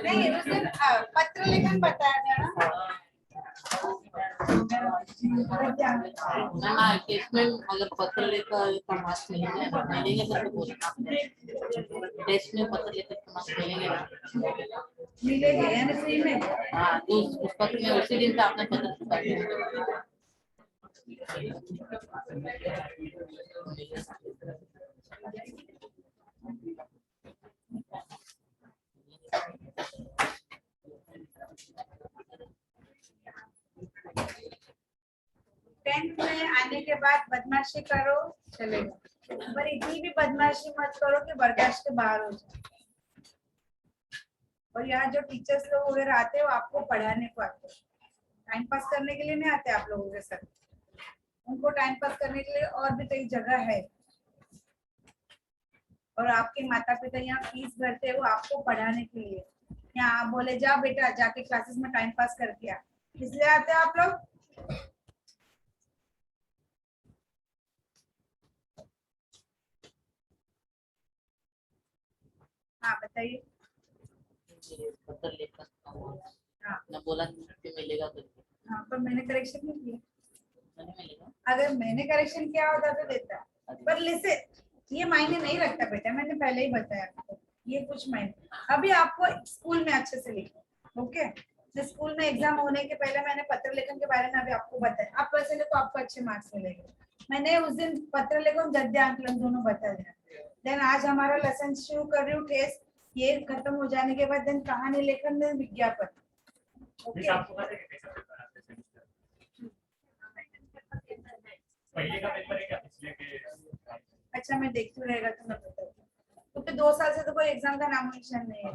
नहीं उस दिन पत्र लेखन बताया था ना। इसमें अगर पत्र लेकर का मार्क्स मिलेंगे तो बोलना टेस्ट में पत्र लेकर का मार्क्स मिलेंगे ना। मिलेंगे यानी फ्री में। हाँ तो उस पत्र में उसी दिन से आपने पत्र टेंथ में आने के बाद बदमाशी करो चलेगा, पर इतनी भी बदमाशी मत करो कि बर्दाश्त के बाहर हो जाए। और यहाँ जो टीचर्स लोग वगैरह आते हैं वो आपको पढ़ाने को आते हैं, टाइम पास करने के लिए नहीं आते आप लोगों के साथ। उनको टाइम पास करने के लिए और भी कई जगह है, और आपके माता पिता यहाँ फीस भरते हैं वो आपको पढ़ाने के लिए। यहाँ आप बोले जाओ बेटा जाके क्लासेस में टाइम पास करके आ, इसलिए आते हैं आप लोग। हाँ बताइए। पत्र लेकर हाँ ना बोला कि मिलेगा तो। हाँ पर मैंने करेक्शन नहीं किया। नहीं मिलेगा। अगर मैंने करेक्शन किया होता तो देता, पर लिसे ये मायने नहीं रखता बेटा, मैंने पहले ही बताया आपको, ये कुछ मायने। अभी आपको स्कूल में अच्छे से लिखो, ओके। तो स्कूल में एग्जाम होने के पहले मैंने पत्र लेखन के बारे में अभी आपको बताया, आप वैसे तो आपको अच्छे मार्क्स मिलेंगे। मैंने उस दिन पत्र लेखन गद्य आंकलन दोनों बता दिया। देन आज हमारा लेसन शुरू कर रही हूँ टेस्ट, ये खत्म हो जाने के बाद देन कहानी लेखन, देन विज्ञापन, ओके। पहले का पेपर है क्या पिछले के? अच्छा मैं देखती रहेगा तो मैं बताऊँ, क्योंकि 2 साल से तो कोई एग्जाम का नामो निशान नहीं है।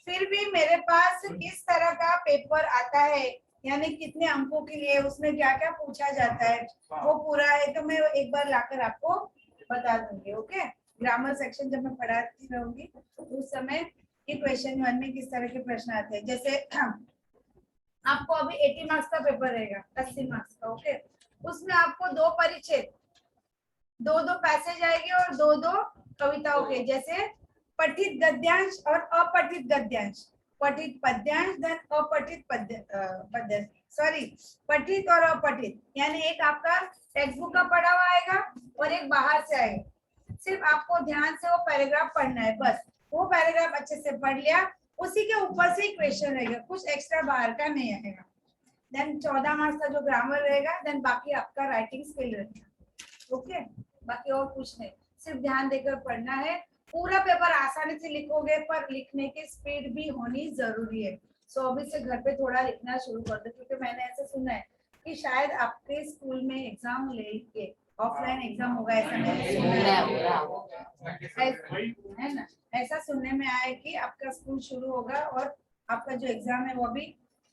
फिर भी मेरे पास किस तरह का पेपर आता है, यानी कितने अंकों के लिए, उसमें क्या क्या पूछा जाता है, वो पूरा है तो मैं एक बार लाकर आपको बता दूंगी, ओके। ग्रामर सेक्शन जब मैं पढ़ाती रहूंगी उस समय ये क्वेश्चन 1 में किस तरह के प्रश्न आते हैं। जैसे आपको अभी 80 मार्क्स का पेपर रहेगा, 80 मार्क्स का, ओके। उसमें आपको 2 परिच्छेद, 2 पैसेज आएंगे और 2 कविताओं के, जैसे पठित गद्यांश और अपठित गद्यांश, पठित पद्यांश देन अपठित पद्यांश, सॉरी पठित और अपठित, यानी एक आपका टेक्स्ट बुक का पढ़ा हुआ आएगा और एक बाहर से आएगा। सिर्फ आपको ध्यान से वो पैराग्राफ पढ़ना है, बस वो पैराग्राफ अच्छे से पढ़ लिया, उसी के ऊपर से ही क्वेश्चन रहेगा, कुछ एक्स्ट्रा बाहर का नहीं आएगा। देन 14 मार्क्स का जो ग्रामर रहेगा, देन बाकी आपका राइटिंग स्किल रहेगा, ओके। बाकी और कुछ नहीं, सिर्फ ध्यान देकर पढ़ना है। पूरा पेपर आसानी से लिखोगे, पर लिखने की स्पीड भी होनी जरूरी है। सो अभी से घर पे थोड़ा लिखना शुरू कर दो, क्योंकि मैंने ऐसा सुना है कि शायद आपके स्कूल में एग्जाम लेके ऑफलाइन एग्जाम होगा, ऐसा मैंने सुना है ना। ऐसा सुनने में आया है कि आपका स्कूल शुरू होगा और आपका जो एग्जाम है वो भी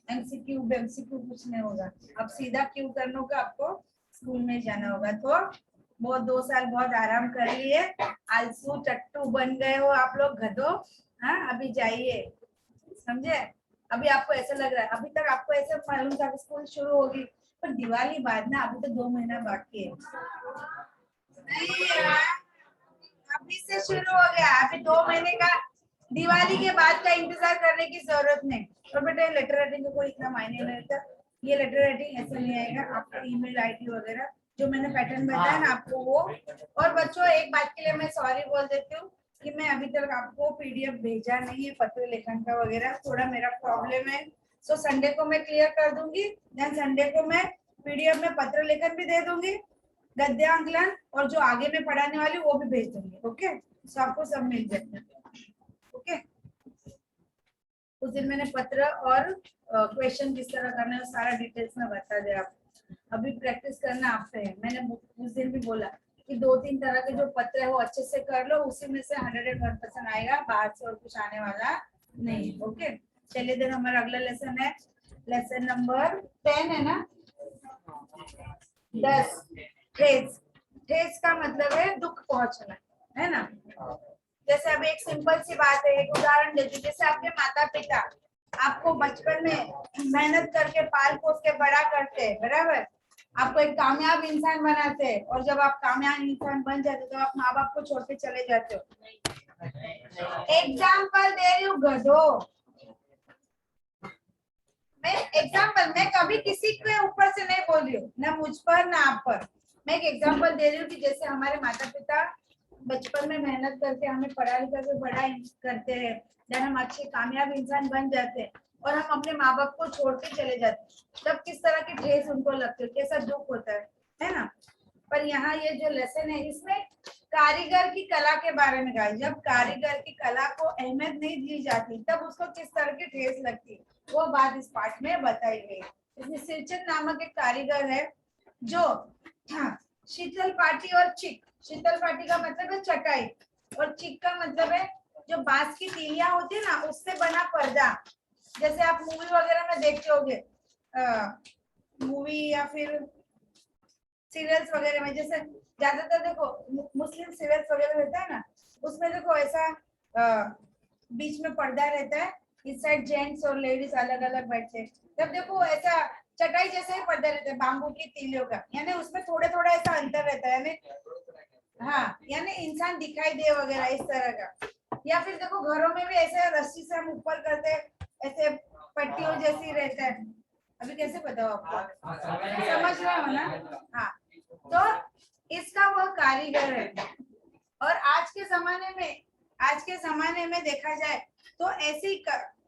एमसीक्यू कुछ नहीं होगा, अब सीधा क्यू करने का आपको स्कूल में जाना होगा। तो वो 2 साल बहुत आराम कर लिए, आलसू चट्टू बन गए हो आप लोग, गधो। हाँ अभी जाइए, समझे। अभी आपको ऐसा लग रहा है, अभी तक आपको ऐसा मालूम था कि स्कूल शुरू होगी, पर दिवाली बाद ना, अभी तो 2 महीना बाकी है। नहीं यार, अभी से शुरू हो गया, अभी 2 महीने का, दिवाली के बाद का इंतजार करने की जरूरत नहीं। और बेटा लेटर राइटिंग को कोई इतना मायने नहीं रहता, ये लेटर राइटिंग ऐसा नहीं आएगा, आपका ईमेल आईडी वगैरह जो मैंने पैटर्न बताया ना आपको वो। और बच्चों एक बात के लिए मैं सॉरी बोल देती हूँ कि मैं अभी तक आपको पीडीएफ भेजा नहीं है पत्र लेखन का वगैरह, थोड़ा मेरा प्रॉब्लम है। सो संडे को मैं क्लियर कर दूंगी, देन संडे को मैं पीडीएफ में पत्र लेखन भी दे दूंगी, गद्यांकलन और जो आगे में पढ़ाने वाली वो भी भेज दूंगी, ओके। सो आपको सब मिल जाएगा, ओके। उस दिन मैंने पत्र और क्वेश्चन किस तरह करना है सारा डिटेल्स में बता दिया आपको। अभी प्रैक्टिस करना आप पे है, मैंने उस दिन भी बोला कि 2-3 तरह के जो पत्र है वो अच्छे से कर लो, उसी में से 101% आएगा, बाहर से और कुछ आने वाला नहीं, ओके। चलिए देन हमारा अगला लेसन है, लेसन नंबर 10 है ना, 10। ठेस का मतलब है दुख पहुंचना, है ना। जैसे अब एक सिंपल सी बात है, एक उदाहरण देती हूँ। जैसे आपके माता पिता आपको बचपन में मेहनत करके पाल पोस के बड़ा करते हैं, बराबर। आपको एक कामयाब इंसान बनाते हैं, और जब आप कामयाब इंसान बन जाते हो तो आप माँ बाप को छोड़ के चले जाते हो। एग्जाम्पल दे रही हूँ गधो, मैं एग्जाम्पल, मैं कभी किसी के ऊपर से नहीं बोल रही हूँ, ना मुझ पर ना आप पर, मैं एक एग्जाम्पल दे रही हूँ कि जैसे हमारे माता पिता बचपन में मेहनत करके हमें पढ़ा लिखा के बड़ा करते हैं, जब हम अच्छे कामयाब इंसान बन जाते हैं और हम अपने माँ बाप को छोड़ के चले जाते हैं, तब किस तरह की ठेस उनको लगती है, कैसा दुख होता है ना। पर यहाँ ये जो लेसन है इसमें कारीगर की कला के बारे में कहा, जब कारीगर की कला को अहमियत नहीं दी जाती तब उसको किस तरह की ठेस लगती है, वो बात इस पाठ में बताई गई। इसमें सिरचंद नामक एक कारीगर है जो शीतल पाटी और चिक, शीतल पाटी का मतलब है चटाई और चिक का मतलब है जो बांस की तीलियां होती है ना उससे बना पर्दा, जैसे आप मूवी वगैरह में देखते होंगे, मूवी या फिर सीरियल्स वगैरह में, जैसे ज्यादातर देखो मुस्लिम सीरियल्स वगैरह रहता है ना, उसमें देखो ऐसा बीच में पर्दा रहता है, इस साइड जेंट्स और लेडीज अलग अलग बैठते हैं, तब देखो ऐसा चटाई जैसा ही पर्दा रहता है बाम्बू की तीलियों का, यानी उसमें थोड़े थोड़ा ऐसा अंतर रहता है, यानी हाँ, यानी इंसान दिखाई दे वगैरह इस तरह का। या फिर देखो घरों में भी ऐसे रस्सी से हम ऊपर करते हैं, ऐसे पट्टियों जैसी रहता है, अभी कैसे बताओ आपको, समझ रहे हो ना। हाँ, तो इसका वह कारीगर है। और आज के जमाने में देखा जाए तो ऐसे ही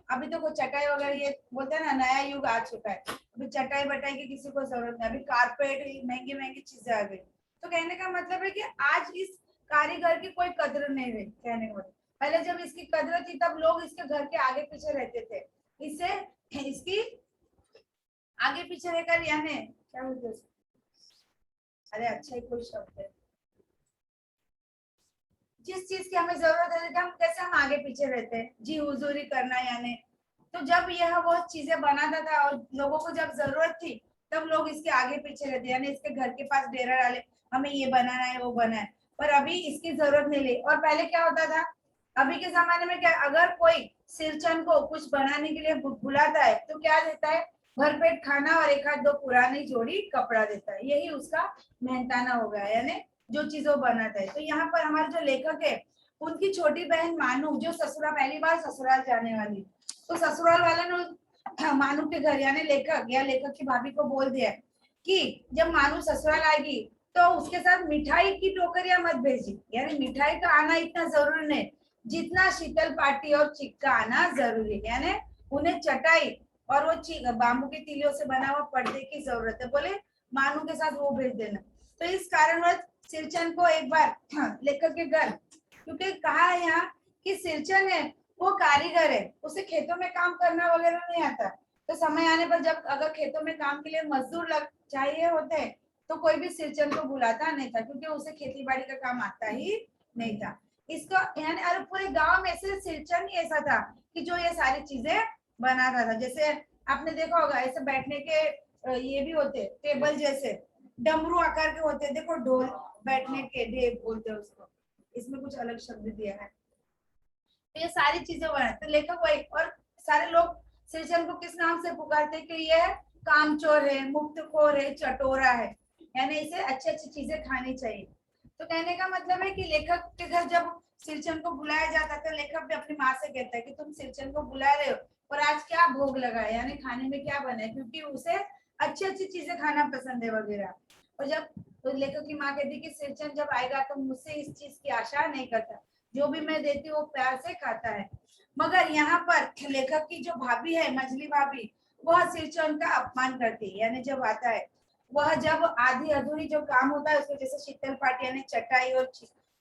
अभी तो कोई चटाई वगैरह ये बोलते हैं ना, नया युग आ चुका है, अभी चटाई बटाई की किसी को जरूरत नहीं, अभी कारपेट महंगी महंगी चीजें आ गई, तो कहने का मतलब है कि आज इस कारीगर की कोई कदर नहीं रही, कहने का मतलब पहले जब इसकी कदर थी तब लोग इसके घर के आगे पीछे रहते थे, इससे इसकी आगे पीछे रहकर, यानी क्या बोलते हैं, अरे अच्छा ही कोई शब्द है, जिस चीज की हमें जरूरत है हम कैसे हम आगे पीछे रहते हैं, जी हुजूरी करना, यानी तो जब यह वो चीजें बनाता था और लोगों को जब जरूरत थी तब लोग इसके आगे पीछे रहते, यानी इसके घर के पास डेरा डाले, हमें ये बनाना है वो बनाना है, पर अभी इसकी जरूरत नहीं ली। और पहले क्या होता था, अभी के जमाने में क्या, अगर कोई सिरचन को कुछ बनाने के लिए बुलाता है तो क्या देता है, भरपेट खाना और एक आध दो पुरानी जोड़ी कपड़ा देता है, यही उसका मेहनताना हो गया, यानी जो चीजों बनाता है। तो यहाँ पर हमारे जो लेखक है उनकी छोटी बहन मानू जो ससुराल पहली बार ससुराल जाने वाली, तो ससुराल वाले ने मानू के घर यानी लेखक या लेखक की भाभी को बोल दिया कि जब मानू ससुराल आएगी तो उसके साथ मिठाई की टोकरियां मत भेजी, यानी मिठाई का आना इतना जरूरी नहीं जितना शीतल पाटी और चिक का आना जरूरी है, यानी उन्हें चटाई और वो बाम्बू की तीलियों से बना हुआ पर्दे की जरूरत है, बोले मानू के साथ वो भेज देना। तो इस कारणवश सिरचन को एक बार लेखक के घर, क्योंकि कहा है यहाँ कि सिरचन है वो कारीगर है, उसे खेतों में काम करना वगैरह नहीं आता, तो समय आने पर जब अगर खेतों में काम के लिए मजदूर लग चाहिए होते तो कोई भी सिरचन को बुलाता नहीं था, क्योंकि उसे खेती बाड़ी का काम आता ही नहीं था। इसको यानी अरे पूरे गांव में से सिरचन ही ऐसा था कि जो ये सारी चीजें बनाता था, जैसे आपने देखा होगा ऐसे बैठने के ये भी होते टेबल जैसे डमरू आकार के होते, देखो ढोल बैठने के ढेब बोलते हैं उसको, इसमें कुछ अलग शब्द दिया है, तो ये सारी चीजें बनाते, तो लेखक वही, और सारे लोग सिरचन को किस नाम से पुकारते कि ये कामचोर है, मुक्तखोर है, चटोरा है, यानी इसे अच्छी अच्छी चीजें खानी चाहिए। तो कहने का मतलब है कि लेखक के घर जब सिरचन को बुलाया जाता था, लेखक भी अपनी माँ से कहता है कि तुम सिरचन को बुला रहे हो और आज क्या भोग लगा है, यानी खाने में क्या बना है, क्योंकि उसे अच्छी अच्छी चीजें खाना पसंद है वगैरह। और जब तो लेखक की माँ कहती कि सिरचन जब आएगा तो मुझसे इस चीज की आशा नहीं करता, जो भी मैं देती हूँ वो प्यार से खाता है। मगर यहाँ पर लेखक की जो भाभी है मछली भाभी, वह सिरचन का अपमान करती है, यानी जब आता है वह जब आधी अधूरी जो काम होता है उसको, जैसे शीतल पाटी यानी चटाई और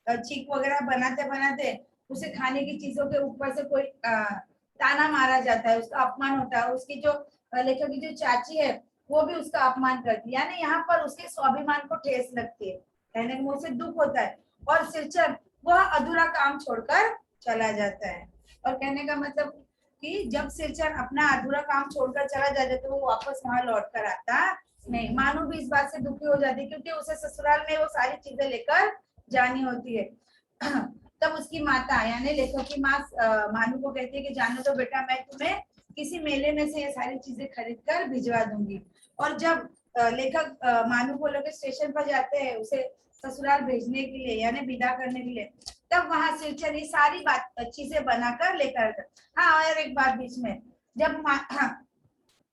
चीक वगैरह बनाते बनाते उसे खाने की चीजों के ऊपर से कोई ताना मारा जाता है, उसका अपमान होता है, उसकी जो लेखक की जो चाची है वो भी उसका अपमान करती है, यानी यहाँ पर उसके स्वाभिमान को ठेस लगती है, कहने को उसे दुख होता है, और सिरचन वह अधूरा काम छोड़कर चला जाता है। और कहने का मतलब कि जब सिरचन अपना अधूरा काम छोड़कर चला जाता है तो वो वापस वहां लौट कर आता नहीं। मानू भी इस बात से दुखी हो जाती है क्योंकि उसे ससुराल में वो सारी चीजें लेकर जानी होती है। तब उसकी माता यानी लेखक की माँ मानू को कहती है कि जानो तो बेटा मैं तुम्हें किसी मेले में से ये सारी चीजें खरीद कर भिजवा दूंगी। और जब लेखक मानू को लेकर स्टेशन पर जाते हैं उसे ससुराल भेजने के लिए यानी विदा करने के लिए, तब वहां सिरचंद ये सारी बात चीजें बनाकर लेकर आता है। हाँ और एक बात बीच में, जब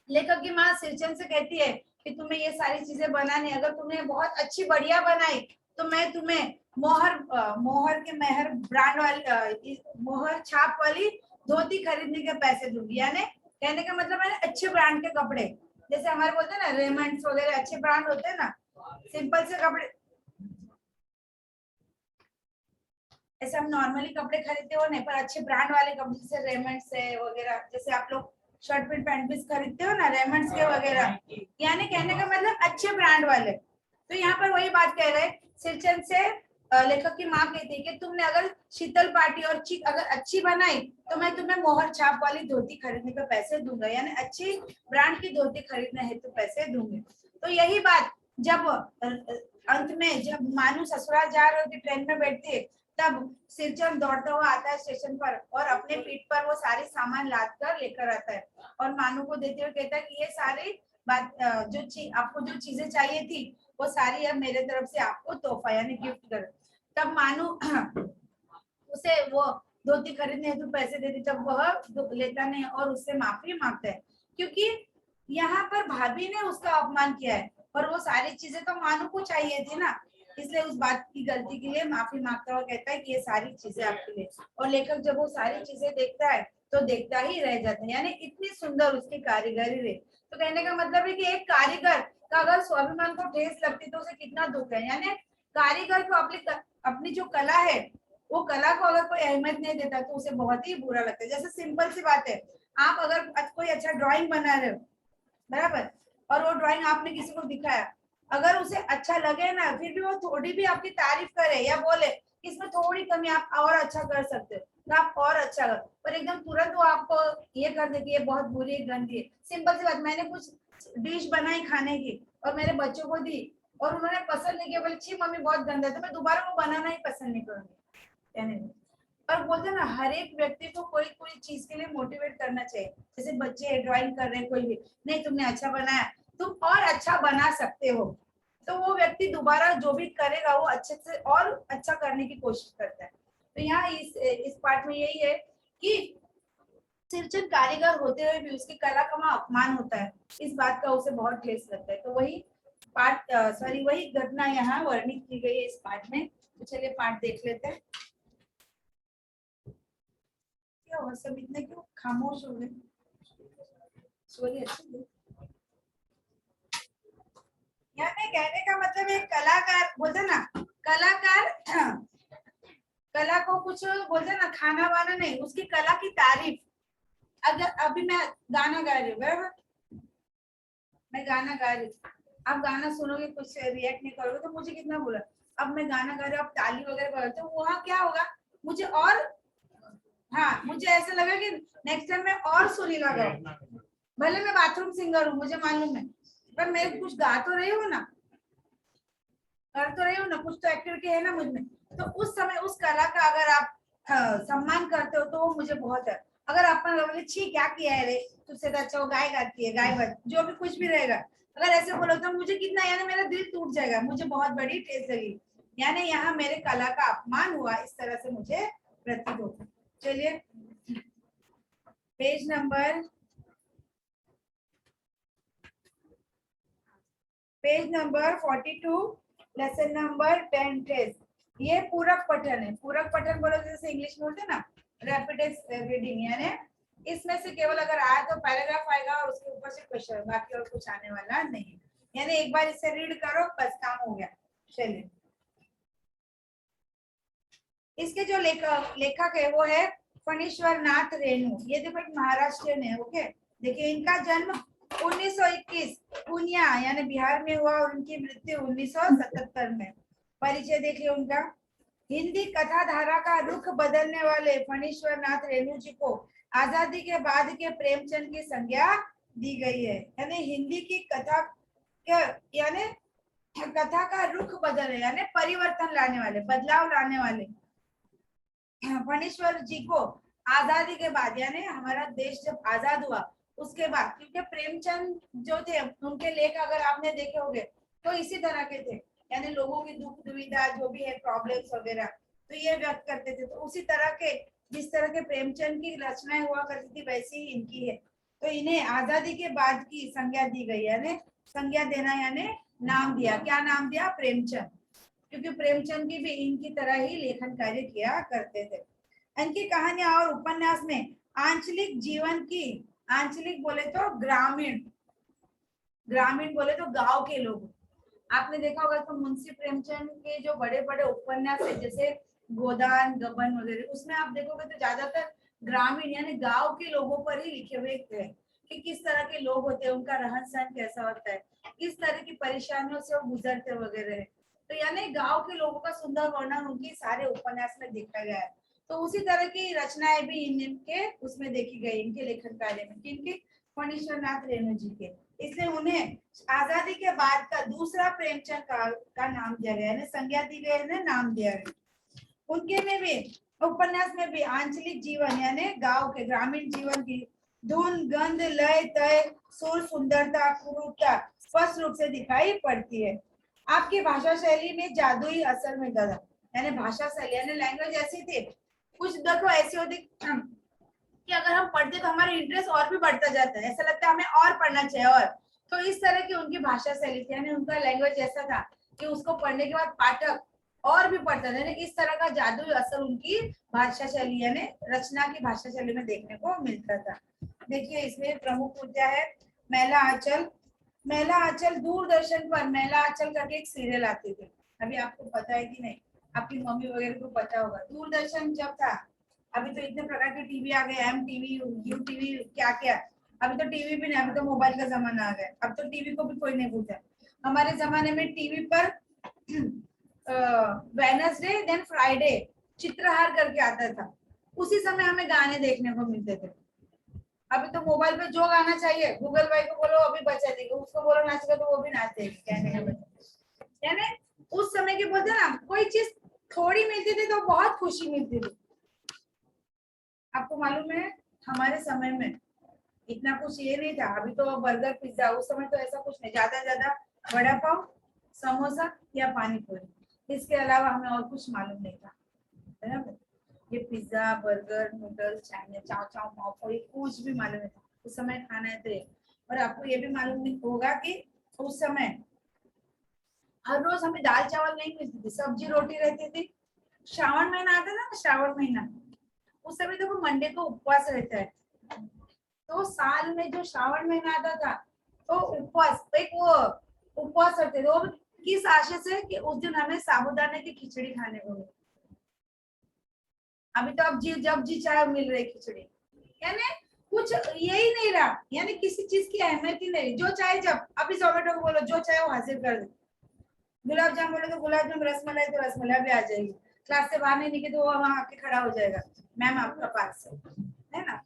लेखक की माँ सिरचंद से कहती है कि तुम्हें ये सारी चीजें बनानी, अगर तुमने बहुत अच्छी बढ़िया बनाई तो मैं तुम्हें मोहर के मेहर ब्रांड वाली मोहर छाप वाली धोती खरीदने के पैसे दूंगी। यानी कहने का मतलब है अच्छे ब्रांड के कपड़े, जैसे हमारे बोलते हैं ना रेमंड्स वगैरह अच्छे ब्रांड होते हैं ना, सिंपल से कपड़े ऐसे हम नॉर्मली कपड़े खरीदते हो नहीं, पर अच्छे ब्रांड वाले कपड़े जैसे रेमंड्स है वगैरह, जैसे आप लोग शर्ट पैंट भी खरीदते हो ना रेमंड्स के वगैरह, यानी कहने का मतलब अच्छे ब्रांड वाले। तो यहाँ पर वही बात कह रहे हैं सिरचंद से लेखक की माँ कहती है कि तुमने अगर शीतल पार्टी और चीक अगर अच्छी बनाई तो मैं तुम्हें मोहर छाप वाली धोती खरीदने के पैसे दूंगा, यानी अच्छी ब्रांड की धोती खरीदने हेतु पैसे दूंगे। तो यही बात जब अंत में जब मानू ससुराल जा रहे होती ट्रेन में बैठती है, तब सिरचंद दौड़ता हुआ आता है स्टेशन पर और अपने पीठ पर वो सारी सामान लाद कर लेकर आता है और मानू को देते हुए कहता है कि ये सारी बात जो आपको जो चीजें चाहिए थी वो सारी अब मेरे तरफ से आपको तोहफा यानी गिफ्ट कर। तब मानू उसे वो धोती खरीदने हेतु पैसे देती, तब वह लेता नहीं और उससे माफी मांगता है, क्योंकि यहाँ पर भाभी ने उसका अपमान किया है और वो सारी चीजें तो मानू को चाहिए थी ना, इसलिए उस बात की गलती के लिए माफी मांगता हुआ कहता है कि ये सारी चीजें आपके लिए। और लेखक जब वो सारी चीजें देखता है तो देखता ही रह जाता है, यानी इतनी सुंदर उसकी कारीगरी रही। तो कहने का मतलब है कि एक कारीगर का अगर स्वाभिमान को ठेस लगती तो उसे कितना दुख है, यानी कारीगर को अपनी जो कला है वो कला को अगर कोई अहमियत नहीं देता तो उसे बहुत ही बुरा लगता है। जैसे सिंपल सी बात है, आप अगर कोई अच्छा ड्राइंग बना रहे हो बराबर, और वो ड्राइंग आपने किसी को दिखाया, अगर उसे अच्छा लगे ना फिर भी वो थोड़ी भी आपकी तारीफ करे या बोले इसमें थोड़ी कमी आप और अच्छा कर सकते हो तो आप और अच्छा करो, पर एकदम तुरंत वो आपको ये कर दे कि ये बहुत बुरी गंदी है। सिंपल सी बात, मैंने कुछ डिश बनाई खाने की और मेरे बच्चों को दी और उन्होंने पसंद नहीं किया, बोले छी मम्मी बहुत गंदा है, तो मैं दोबारा वो बनाना ही पसंद नहीं करूंगी। और बोलते ना हर एक व्यक्ति को कोई कोई चीज के लिए मोटिवेट करना चाहिए, जैसे बच्चे ड्राइंग कर रहे हैं कोई भी, नहीं तुमने अच्छा बनाया तुम और अच्छा बना सकते हो, तो वो व्यक्ति दोबारा जो भी करेगा वो अच्छे से और अच्छा करने की कोशिश करता है। तो यहाँ इस पार्ट में यही है कि सिरचंद कारीगर होते हुए भी उसकी कला का अपमान होता है, इस बात का उसे बहुत ठेस लगता है। तो वही पार्ट वही घटना यहाँ वर्णित की गई है इस पार्ट में। तो चलिए पार्ट देख लेते हैं। क्या हुआ सब इतने क्यों खामोश हो गए? सॉरी अच्छी यहाँ पे कहने का मतलब एक कलाकार बोलते ना, कलाकार कला को कुछ बोलते ना खाना वाना नहीं, उसकी कला की तारीफ। अगर अभी मैं गाना गा रही हूँ बराबर, मैं गाना गा रही हूँ, आप गाना सुनोगे कुछ रिएक्ट नहीं करोगे तो मुझे कितना बुरा। अब मैं गाना गा रही हूँ आप ताली वगैरह बजाते हो, वहाँ क्या होगा मुझे और हाँ मुझे ऐसा लगा कि नेक्स्ट टाइम मैं और सुरीला गाऊं, भले मैं बाथरूम सिंगर हूँ मुझे मालूम है, पर मैं कुछ गा तो रही हूँ ना, कर तो रही हूँ ना, कुछ तो एक्टिविटी है ना मुझ में। तो उस समय उस कला का अगर आप सम्मान करते हो तो वो मुझे बहुत है। अगर आप बोले छी क्या किया है रे, तुझसे तो अच्छा वो गाय गाती है, गाय बज जो भी कुछ भी रहेगा, अगर ऐसे बोलो तो मुझे कितना यानी मेरा दिल टूट जाएगा, मुझे बहुत बड़ी ठेस लगी, यानी यहाँ मेरे कला का अपमान हुआ, इस तरह से मुझे प्रतीत होता। चलिए page number 42 lesson number 10 test. ये पूरक पठन है, पूरक पठन बोलो जैसे इंग्लिश में बोलते हैं ना रैपिड रीडिंग, यानी इसमें से केवल अगर आया तो पैराग्राफ आएगा और उसके ऊपर से क्वेश्चन, बाकी और कुछ आने वाला नहीं, यानी एक बार इसे रीड करो बस काम हो गया। चलिए इसके जो लेखक है वो है फणीश्वर नाथ रेणु, ये देखो एक महाराष्ट्रियन है। ओके देखिए इनका जन्म 1921 पूर्णिया यानी बिहार में हुआ और उनकी मृत्यु 1977 में। परिचय देखिए उनका, हिंदी कथा धारा का रुख बदलने वाले फणीश्वर नाथ रेणु जी को आजादी के बाद के प्रेमचंद की संज्ञा दी गई है, यानी हिंदी की कथा यानी कथा का रुख बदल यानी परिवर्तन लाने वाले, बदलाव लाने वाले फणीश्वर जी को आजादी के बाद यानी हमारा देश जब आजाद हुआ उसके बाद, क्योंकि प्रेमचंद जो थे उनके लेख अगर आपने देखे होंगे तो इसी तरह के थे, यानी लोगों की दुख दुविधा जो भी है प्रॉब्लम्स वगैरह तो ये व्यक्त करते थे। तो उसी तरह के जिस तरह के प्रेमचंद की रचनाएं हुआ करती थी वैसी ही इनकी है। तो इन्हें आजादी के बाद की संज्ञा दी गई, यानी संज्ञा देना यानी नाम दिया। क्या नाम दिया? प्रेमचंद, क्योंकि प्रेमचंद की भी इनकी तरह ही लेखन कार्य किया करते थे। इनकी कहानियां और उपन्यास में आंचलिक जीवन की, आंचलिक बोले तो ग्रामीण, ग्रामीण बोले तो गांव के लोग, आपने देखा होगा तो मुंशी प्रेमचंद के जो बड़े बड़े उपन्यास है जैसे गोदान गबन वगैरह, उसमें आप देखोगे तो ज्यादातर ग्रामीण यानी गांव के लोगों पर ही लिखे हुए थे कि किस तरह के लोग होते हैं, उनका रहन सहन कैसा होता है, किस तरह की परेशानियों से वो गुजरते वगैरह। तो यानी गांव के लोगों का सुंदर वर्णन उनकी सारे उपन्यास में देखा गया है। तो उसी तरह की रचनाएं भी इनके उसमें देखी गई, इनके लेखन कार्य में, किनकी? फणीश्वर नाथ रेणु जी के। इसलिए उन्हें आजादी के बाद का दूसरा प्रेमचंद का नाम दिया गया है, संज्ञा दी गई है, नाम दिया गया। उनके में भी उपन्यास में भी आंचलिक जीवन यानी गांव के ग्रामीण जीवन की धुन गंध लय तय सुर सुंदरता क्रूरता स्पष्ट रूप से दिखाई पड़ती है। आपकी भाषा शैली में जादुई असर में गया, यानी भाषा शैली यानी लैंग्वेज ऐसी थी, कुछ देखो ऐसी होती कि अगर हम पढ़ते तो हमारा इंटरेस्ट और भी बढ़ता जाता है, ऐसा लगता है हमें और पढ़ना चाहिए। और तो इस तरह की उनकी भाषा शैली थी, यानी उनका लैंग्वेज ऐसा था कि उसको पढ़ने के बाद पाठक और भी पढ़ता था। इस तरह का जादुई असर उनकी भाषा शैली यानी रचना की भाषा शैली में देखने को मिलता था। देखिए इसमें प्रमुख मुद्दा है महिला आंचल। महिला आंचल दूरदर्शन पर महिला आंचल करके एक सीरियल आती थी, अभी आपको पता है कि नहीं? आपकी मम्मी वगैरह को पता होगा। दूरदर्शन जब था, अभी तो इतने प्रकार के टीवी आ गए, एम टीवी, यू टीवी, क्या क्या। अभी तो टीवी भी नहीं, अभी तो मोबाइल का जमाना आ गया, अब तो टीवी को भी कोई नहीं पूछता। हमारे जमाने में टीवी पर वेडनेसडे देन फ्राइडे चित्रहार करके आता था, उसी समय हमें गाने देखने को मिलते थे। अभी तो मोबाइल पे जो गाना चाहिए गूगल भाई को बोलो अभी बचा देगा, उसको बोलो नाचेगा तो वो भी नाच देगी, कहने का मतलब। यानी उस समय के बोलते ना, कोई चीज थोड़ी मिलती थी तो बहुत खुशी मिलती थी। आपको मालूम है हमारे समय में इतना कुछ ये नहीं था, अभी तो बर्गर पिज्जा, उस समय तो ऐसा कुछ नहीं, ज्यादा ज्यादा वड़ा पाव समोसा या पानी पूरी, इसके अलावा हमें और कुछ मालूम नहीं था, बराबर। ये पिज्जा बर्गर नूडल्स चाइनीज चाव चाव पाव ये कुछ भी मालूम नहीं था उस समय खाना है तो ये। और आपको ये भी मालूम नहीं होगा कि उस समय हर रोज हमें दाल चावल नहीं मिलती थी, सब्जी रोटी रहती थी। श्रावण महीना आता था ना, श्रावण महीना, उस समय देखो मंडे को उपवास रहता है, तो साल में जो श्रावण महीना आता था तो उपवास, एक वो उपवास करते थे, वो किस आशय से कि उस दिन हमें साबूदाने की खिचड़ी खाने को मिले। अभी तो अब जब जी चाहे मिल रही खिचड़ी, यानी कुछ यही नहीं रहा, यानी किसी चीज की अहमियत ही नहीं, जो चाहे जब, अभी जोमेटो को बोलो जो चाहे वो हाजिर कर दे, गुलाब जाम बोले तो गुलाब जाम, रसमलाई तो रसमलाई भी आ जाएगी, क्लास से बाहर नहीं निकले तो वो वहां आके खड़ा हो जाएगा, मैम आपका पार्सल है ना।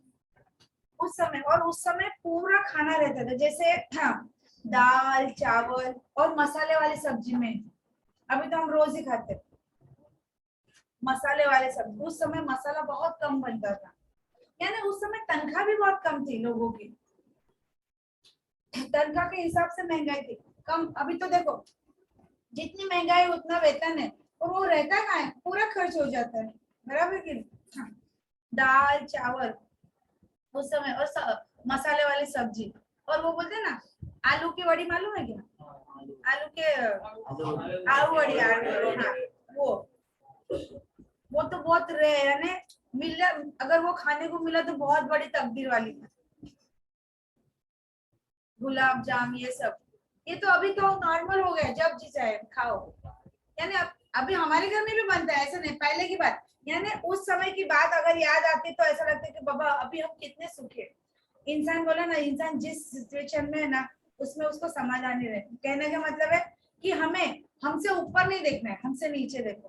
उस समय, और उस समय पूरा खाना रहता था, जैसे हाँ, दाल चावल और मसाले वाली सब्जी में, अभी तो हम रोज ही खाते मसाले वाले सब्जी, उस समय मसाला बहुत कम बनता था, यानी उस समय तनख्वाह भी बहुत कम थी लोगों की, तनख्वाह के हिसाब से महंगाई थी कम। अभी तो देखो जितनी महंगाई उतना वेतन है, और वो रहता कहाँ है, पूरा खर्च हो जाता है, बराबर कि हाँ। दाल चावल उस समय, और मसाले वाली सब्जी, और वो बोलते हैं ना आलू की वड़ी, मालूम है क्या? आलू के आलू वड़ी, हाँ, वो तो बहुत रेयर, यानी मिल, अगर वो खाने को मिला तो बहुत बड़ी तकदीर वाली थी। गुलाब जाम ये सब, ये तो अभी तो नॉर्मल हो गया, जब जी चाहे खाओ, यानी अभी हमारे घर में भी बनता है, ऐसा नहीं, पहले की बात, यानी उस समय की बात अगर याद आती तो ऐसा लगता है कि बाबा अभी हम कितने सुखी। इंसान बोला ना, इंसान जिस सिचुएशन में है ना उसमें उसको समाधान नहीं रहे, कहने का मतलब है कि हमें हमसे ऊपर नहीं देखना है, हमसे नीचे देखो,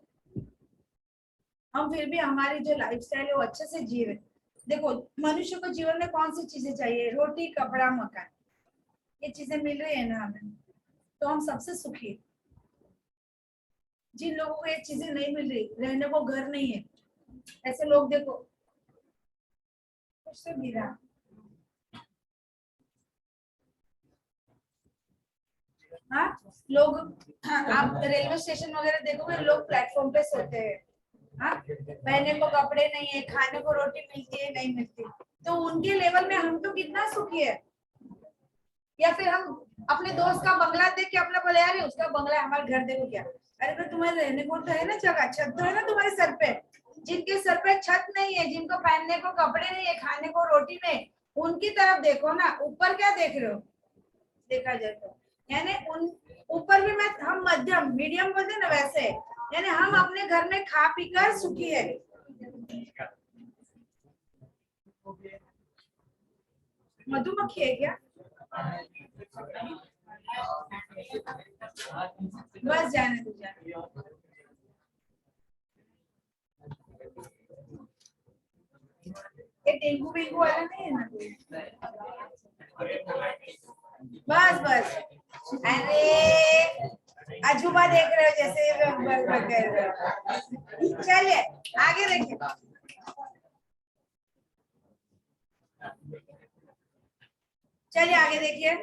हम फिर भी हमारी जो लाइफस्टाइल है वो अच्छे से जी रहे। देखो मनुष्य को जीवन में कौन सी चीजें चाहिए, रोटी कपड़ा मकान, ये चीजें मिल रही है ना हमें, तो हम सबसे सुखी है। जिन लोगों को ये चीजें नहीं मिल रही, रहने को घर नहीं है, ऐसे लोग देखो कुछ तो मिला हाँ लोग, हाँ, आप रेलवे स्टेशन वगैरह देखोगे लोग प्लेटफॉर्म पे सोते हैं। हाँ, पहनने को कपड़े नहीं है, खाने को रोटी मिलती है नहीं मिलती, तो उनके लेवल में हम तो कितना सुखी है। या फिर हम अपने दोस्त का बंगला देख के अपना बोले यार उसका बंगला है, हमारे घर देखो क्या। अरे भाई तुम्हारे रहने को तो है ना जगह, छत तो है ना तुम्हारे सर पे। जिनके सर पे छत नहीं है, जिनको पहनने को कपड़े नहीं है, खाने को रोटी नहीं, उनकी तरफ देखो ना, ऊपर क्या देख रहे हो देखा जाए तो। यानी उन ऊपर भी मैं हम मध्यम मीडियम बोलते ना वैसे, यानी हम अपने घर में खा पी कर सुखी है। मधुमक्खी है क्या? बस जाने दो जाने। ये डेंगू वेंगू वाला नहीं है ना कोई? बस बस, अरे अजूबा देख रहे हो जैसे। चलिए आगे देखिए। चलिए आगे देखिए।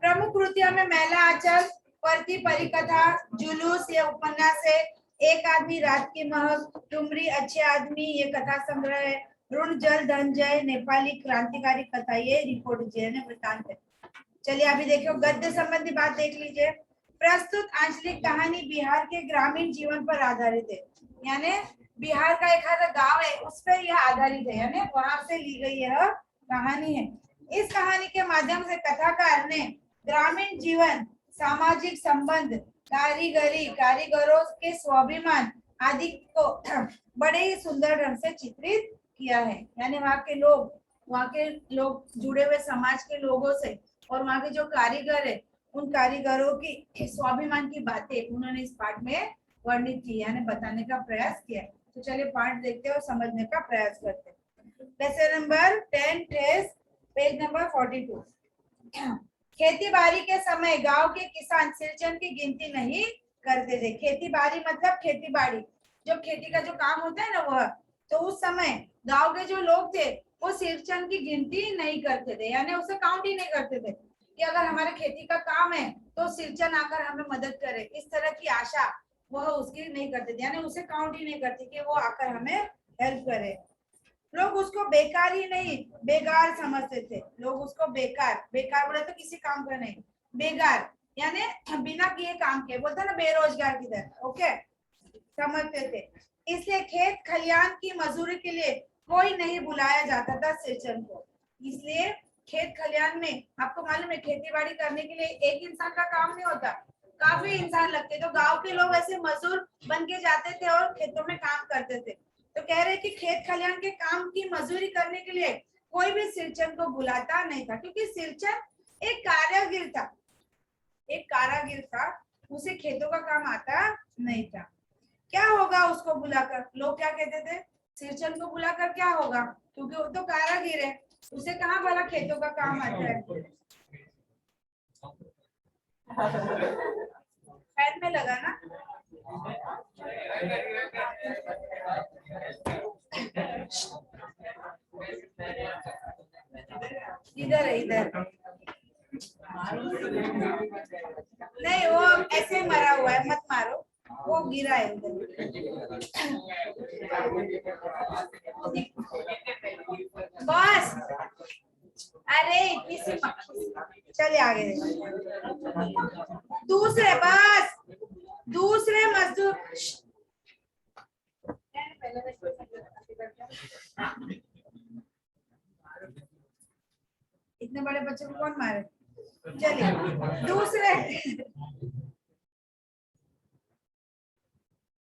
प्रमुख कृतियों में महिला आंचल, परती परिकथा, जुलूस ये उपन्यास है, एक आदमी रात की महक, ठुमरी अच्छे आदमी ये कथा संग्रह है, ऋण जल धन जय नेपाली क्रांतिकारी कथा ये रिपोर्ट ने वृत्तांत है। चलिए अभी देखियो गद्य संबंधी बात देख लीजिए। प्रस्तुत आंचलिक कहानी बिहार के ग्रामीण जीवन पर आधारित है, यानी बिहार का एक गांव है उस पर यह आधारित है, यानी वहां से ली गई यह कहानी है। इस कहानी के माध्यम से कथाकार ने ग्रामीण जीवन, सामाजिक संबंध, कारीगरी, कारीगरों के स्वाभिमान आदि को बड़े ही सुंदर ढंग से चित्रित किया है। यानी वहाँ के लोग जुड़े हुए समाज के लोगों से और वहाँ के जो कारीगर है उन कारीगरों की स्वाभिमान की बातें उन्होंने इस पाठ में वर्णित की, यानी बताने का प्रयास किया। तो चलिए पाठ देखते हैं और समझने का प्रयास करते हैं। Lesson number 10 page number 42। खेती बाड़ी के समय गांव के किसान सिरचन की गिनती नहीं करते थे। खेती बाड़ी मतलब खेती बाड़ी, जो खेती का जो काम होता है ना वह। तो उस समय गांव के जो लोग थे वो सिरचन की गिनती नहीं करते थे, यानी उसे काउंट ही नहीं करते थे कि अगर हमारे खेती का काम है तो सिरचन आकर हमें मदद करे, इस तरह की आशा वह उसकी नहीं करते थे, यानी उसे काउंट ही नहीं करते कि वो आकर हमें हेल्प करे। लोग उसको बेकार ही नहीं बेगार समझते थे। लोग उसको बेकार, बेकार बोले तो किसी काम का नहीं, बेगार यानी बिना किए काम के, बोलते ना बेरोजगार की तरह, ओके समझते थे। इसलिए खेत खलियान की मजदूरी के लिए कोई नहीं बुलाया जाता था सिरचन को। इसलिए खेत खलियान में आपको मालूम है खेती बाड़ी करने के लिए एक इंसान का काम नहीं होता, काफी इंसान लगते, तो गांव के लोग ऐसे मजदूर बन के जाते थे और खेतों में काम करते थे। तो कह रहे कि खेत खलियान के काम की मजदूरी करने के लिए कोई भी सिरचन को बुलाता नहीं था, क्योंकि सिरचन एक कारीगर था, एक कारीगर था, उसे खेतों का काम आता नहीं था। क्या होगा उसको बुलाकर, लोग क्या कहते थे सिरचन को बुलाकर क्या होगा, क्योंकि वो तो कारीगर है, उसे कहाँ भला खेतों का काम आता है। फैन में लगा ना। इधर है इधर, नहीं वो ऐसे मरा हुआ है, मत मारो, वो गिरा है उधर। बस अरे इतनी सी मक्खी। चलिए आगे दूसरे, बस दूसरे मजदूर। इतने बड़े बच्चे को कौन मारे। चलिए दूसरे,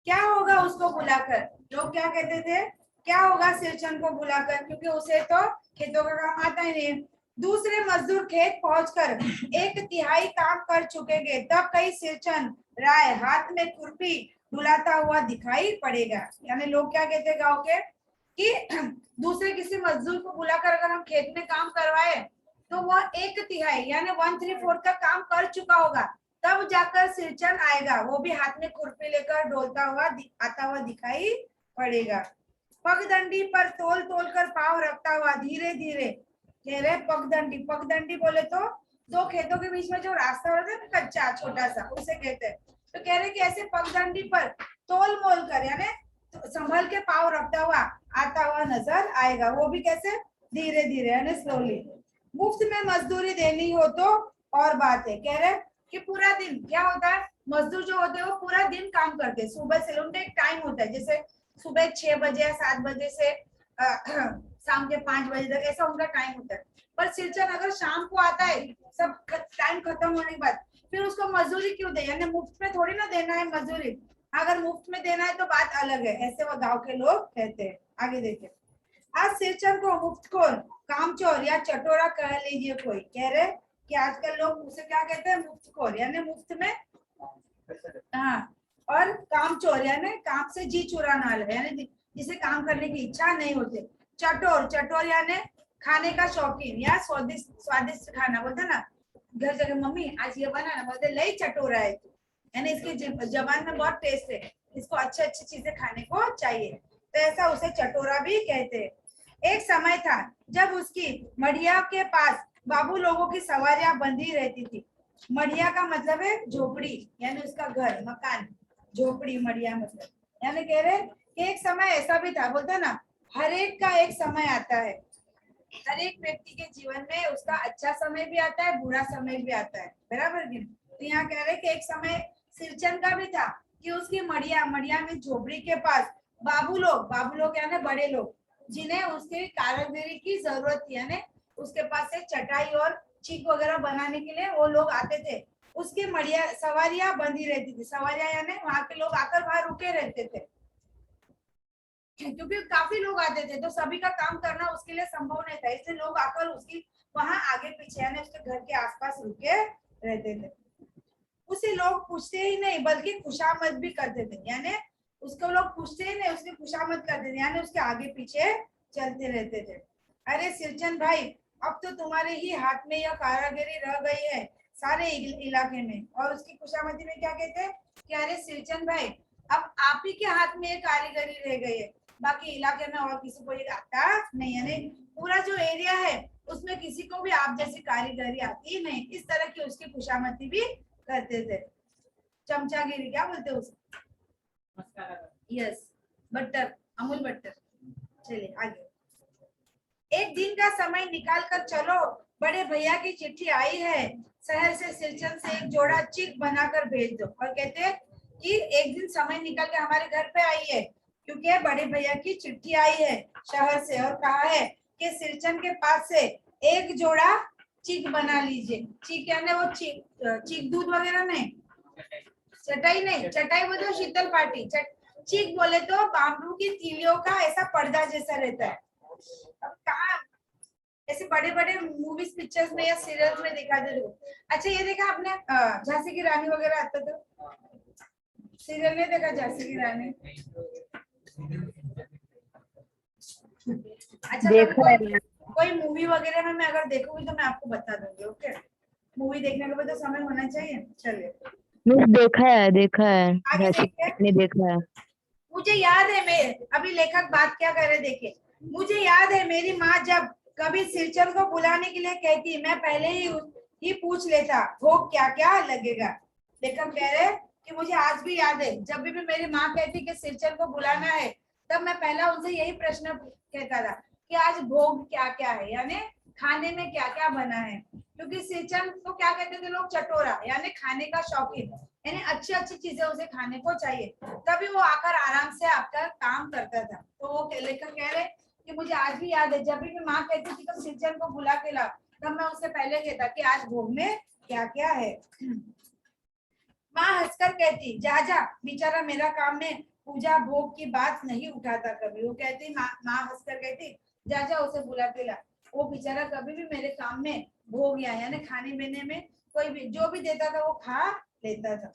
क्या होगा उसको बुलाकर, लोग क्या कहते थे क्या होगा सिरचन को बुलाकर, क्योंकि उसे तो खेतों का काम आता ही नहीं। दूसरे मजदूर खेत पहुंचकर 1/3 काम कर चुकेंगे, तब कई सिरचन राय हाथ में खुरपी डुलाता हुआ दिखाई पड़ेगा। यानी लोग क्या कहते हैं गांव के कि दूसरे किसी मजदूर को बुलाकर अगर हम खेत में काम करवाए तो वह 1/3 यानी 1/3 का काम कर चुका होगा, तब जाकर सिरचन आएगा, वो भी हाथ में खुरपी लेकर डोलता हुआ आता हुआ दिखाई पड़ेगा। पगडंडी पर तोल तोल कर पांव रखता हुआ धीरे धीरे, कह रहे पगडंडी, पगडंडी बोले तो दो खेतों के बीच में जो रास्ता होता है ना कच्चा छोटा सा, उसे कहते हैं। तो कह रहे कि ऐसे पगडंडी पर तोल मोल कर यानी तो संभल के पाँव रखता हुआ आता हुआ नजर आएगा, वो भी कैसे, धीरे धीरे यानी स्लोली। मुफ्त में मजदूरी देनी हो तो और बात है, कह रहे कि पूरा दिन क्या होता है, मजदूर जो होते हैं वो पूरा दिन काम करते हैं, सुबह से उनका एक टाइम होता है, जैसे सुबह 6 बजे या 7 बजे से शाम के 5 बजे तक, ऐसा उनका टाइम होता है। पर सिलचर अगर शाम को आता है सब टाइम खत्म होने के बाद, फिर उसको मजदूरी क्यों दे, यानी मुफ्त में थोड़ी ना देना है मजदूरी, अगर मुफ्त में देना है तो बात अलग है, ऐसे वो गांव के लोग कहते हैं। आगे देखिए, आज सिलचर को मुफ्तखोर, कामचोर या चटोरा कह लीजिए कोई, कह रहे कि आजकल लोग उसे क्या कहते हैं, मुफ्तखोर यानी मुफ्त में, हाँ, और कामचोर यानी काम से जी चुराने वाला, यानी जिसे काम करने की इच्छा नहीं होती। चटोर, चटोर यानी खाने का शौकीन या स्वादिष्ट, स्वादिष्ट खाना बोलते ना, घर जगह मम्मी आज ये बनाना, बोलते लई चटोरा है, यानी इसकी जबान में बहुत टेस्ट है, इसको अच्छी अच्छी चीजें खाने को चाहिए, तो ऐसा उसे चटोरा भी कहते हैं। एक समय था जब उसकी मढ़िया के पास बाबू लोगों की सवारियां बंधी रहती थी। मढ़िया का मतलब है झोपड़ी, यानी उसका घर, मकान, झोपड़ी, मढ़िया मतलब, यानी कह रहे कि एक समय ऐसा भी था, बोलते ना हर एक का एक समय आता है, हर एक व्यक्ति के जीवन में उसका अच्छा समय भी आता है, बुरा समय भी आता है, बराबर की। तो यहाँ कह रहे कि एक समय सिरचन का भी था कि उसकी मढ़िया, मढ़िया में झोपड़ी के पास बाबू लोग यानी बड़े लोग, जिन्हें उसके कारीगरी की जरूरत थी, यानी उसके पास से चटाई और चीक वगैरह बनाने के लिए वो लोग आते थे, उसकी मढ़िया सवारियां बंधी रहती थी, सवारियां यानी वहां के लोग आकर बाहर रुके रहते थे, क्योंकि काफी लोग आते थे तो सभी का काम करना उसके लिए संभव नहीं था, इसलिए लोग आकर उसकी वहां आगे पीछे यानी उसके घर के आसपास रुके रहते थे। उसे लोग पूछते ही नहीं बल्कि खुशामद भी करते थे, यानी उसको लोग पूछते ही नहीं, उसकी खुशामद करते थे, यानी उसके आगे पीछे चलते रहते थे। अरे सिरचन भाई, अब तो तुम्हारे ही हाथ में यह कारागिरी रह गई है सारे इलाके में, और उसकी खुशामदी में क्या कहते हैं कि अरे सिरचन भाई, अब आप ही के हाथ में ये कारीगरी रह गई है, बाकी इलाके में और किसी को ये आता नहीं, यानी पूरा जो एरिया है उसमें किसी को भी आप जैसी कारीगरी आती नहीं, इस तरह की उसकी खुशामदी भी करते थे। चमचागिरी क्या बोलते हैं उसको, यस, बटर, अमूल बटर। चलिए आगे, एक दिन का समय निकाल कर चलो, बड़े भैया की चिट्ठी आई है, शहर से सिलचन से एक जोड़ा चिक बनाकर भेज दो, और कहते हैं कि एक दिन समय निकाल के हमारे घर पे आई है, क्योंकि बड़े भैया की चिट्ठी आई है शहर से, और कहा है कि सिलचन के पास से एक जोड़ा चीक बना लीजिए। चीक यानी वो चीक दूध वगैरह नहीं, चटाई नहीं, चटाई बोलते शीतल पाटी, चीक बोले तो बाम्बू की तीलियों का ऐसा पर्दा जैसा रहता है। अब कहाँ ऐसे बड़े बड़े मूवीज पिक्चर्स में या सीरियल्स में दिखा दे। अच्छा ये देखा आपने झांसी की रानी वगैरह आता था, सीरियल नहीं देखा झांसी की रानी? अच्छा देखा है। कोई मूवी वगैरह में मैं अगर देखूंगी तो मैं आपको बता दूंगी, ओके? मूवी देखने के बाद तो समय होना चाहिए। चलिए, देखा है आगे देखिए। नहीं देखा है। मुझे याद है, मैं अभी लेखक बात क्या कर रहे देखिए, मुझे याद है मेरी माँ जब कभी सिरचन को बुलाने के लिए कहती, मैं पहले ही पूछ लेता भोग क्या क्या लगेगा। लेखक कह रहे कि मुझे आज भी याद है, जब भी मेरी माँ कहती कि सिरचन को बुलाना है, तब मैं पहला उनसे यही प्रश्न कहता था कि आज भोग क्या क्या है, यानी खाने में क्या क्या बना है, क्योंकि सिरचन को क्या कहते थे लोग, चटोरा, यानी खाने का शौकीन, यानी अच्छी अच्छी चीजें उसे खाने को चाहिए, तभी वो आकर आराम से आपका काम करता था। तो वो लेकर कह रहे कि मुझे आज भी याद है, जब भी माँ कहती थी तो सिरचन को बुला के ला, तब मैं उससे पहले कहता कि आज भोग में क्या क्या है। माँ हंसकर कहती, जा जा बेचारा, मेरा काम में पूजा भोग की बात नहीं उठाता कभी। वो कहती, माँ हंसकर कहती, जा जा उसे बुला के ला, वो बेचारा कभी भी मेरे काम में भोग या यानी खाने पीने में कोई भी जो भी देता था वो खा लेता था।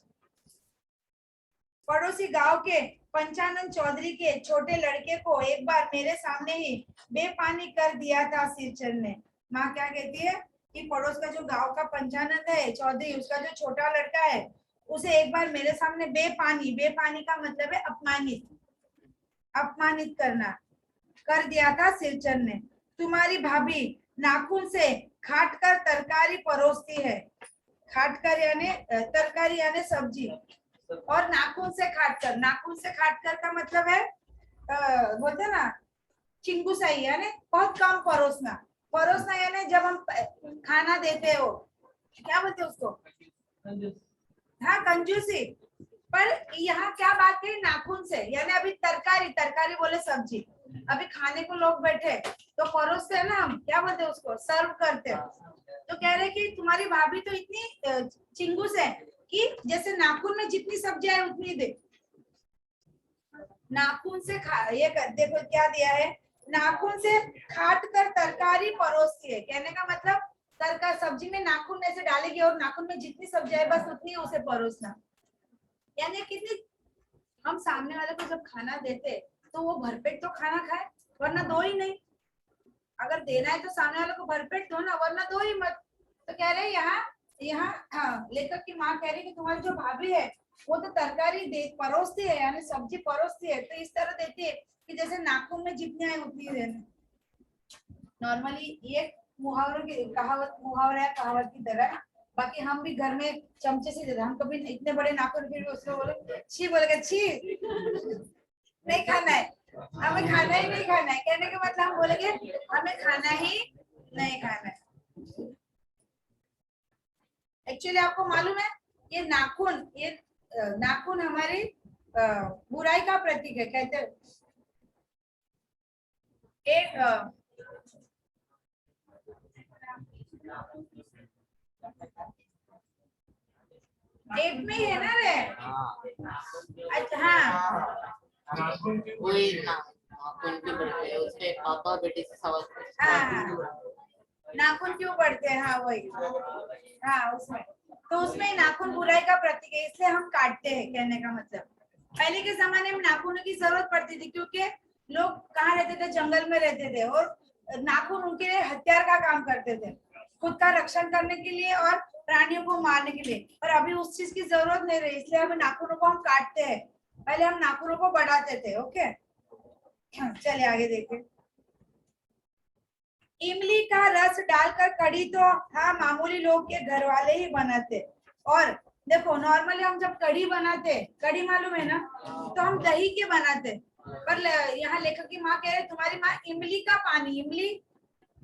पड़ोसी गांव के पंचानन चौधरी के छोटे लड़के को एक बार मेरे सामने ही बेपानी कर दिया था सिरचन ने। माँ क्या कहती है कि पड़ोस का जो गांव का पंचानन है चौधरी, उसका जो छोटा लड़का है, उसे एक बार मेरे सामने बेपानी का मतलब है अपमानित करना कर दिया था सिरचन ने। तुम्हारी भाभी नाखून से काट कर तरकारी परोसती है। काट कर यानी तरकारी यानी सब्जी, और नाखून से काट कर का मतलब है बोलते ना चिंगुसाई यानी बहुत कम परोसना। परोसना यानी जब हम खाना देते हो क्या बोलते हैं उसको, हाँ कंजूसी। पर यहाँ क्या बात है नाखून से, यानी अभी तरकारी बोले सब्जी, अभी खाने को लोग बैठे तो परोसते हैं ना, हम क्या बोलते हैं उसको, सर्व करते हैं। तो कह रहे कि तुम्हारी भाभी तो इतनी चिंगूस है कि जैसे नाखून में जितनी सब्जी है उतनी दे। नाखून से ये देखो क्या दिया है, नाखून से काट कर तरकारी परोसती है। कहने का मतलब तरकारी सब्जी में नाखून ऐसे डालेगी और नाखून में जितनी सब्जी है बस उतनी उसे परोसना। यानी कितनी हम सामने वाले को जब खाना देते तो वो भरपेट तो खाना खाए, वरना दो ही नहीं। अगर देना है तो सामने वाले को भरपेट दो ना, वरना दो ही मत। तो कह रहे यहाँ हाँ, लेखक की माँ कह रही कि तुम्हारी जो भाभी है वो तो तरकारी दे परोसती है, यानी सब्जी परोसती है, तो इस तरह देती है कि जैसे नाखून में जितनी है उतनी देना। नॉर्मली ये मुहावरों की कहावत की तरह। बाकी हम भी घर में चमचे से देते, हम कभी इतने बड़े नाखून फिर भी उसको बोले छी, बोलेगा छी नहीं खाना है, हमें खाना ही नहीं खाना है। कहने का मतलब हम बोलेंगे हमें खाना ही नहीं खाना है। एक्चुअली आपको मालूम है ये नाखून हमारी बुराई का प्रतीक है। कहते हैं एक एक में है ना रे, अच्छा हाँ वही नाखून क्यों बढ़ते हैं, उसके पापा बेटे से सवाल पूछते हैं। हाँ, नाखून क्यों बढ़ते हैं, हाँ वही, हाँ उसमें तो उसमें नाखून बुराई का प्रतीक है, इसलिए हम काटते हैं। कहने का मतलब पहले के जमाने में नाखूनों की जरूरत पड़ती थी, क्योंकि लोग कहाँ रहते थे, जंगल में रहते थे, और नाखून उनके लिए हथियार का काम करते थे, खुद का रक्षण करने के लिए और प्राणियों को मारने के लिए। पर अभी उस चीज की जरूरत नहीं रही, इसलिए अभी नाखूनों को हम काटते हैं। पहले हम नाखूनों को बढ़ाते थे। ओके चलिए आगे देखिए। इमली का रस डालकर कढ़ी तो हाँ मामूली लोग के घर वाले ही बनाते। और देखो नॉर्मली हम जब कढ़ी बनाते, कढ़ी मालूम है ना, तो हम दही के बनाते। पर यहाँ लेखक की माँ कह रहे तुम्हारी माँ इमली का पानी, इमली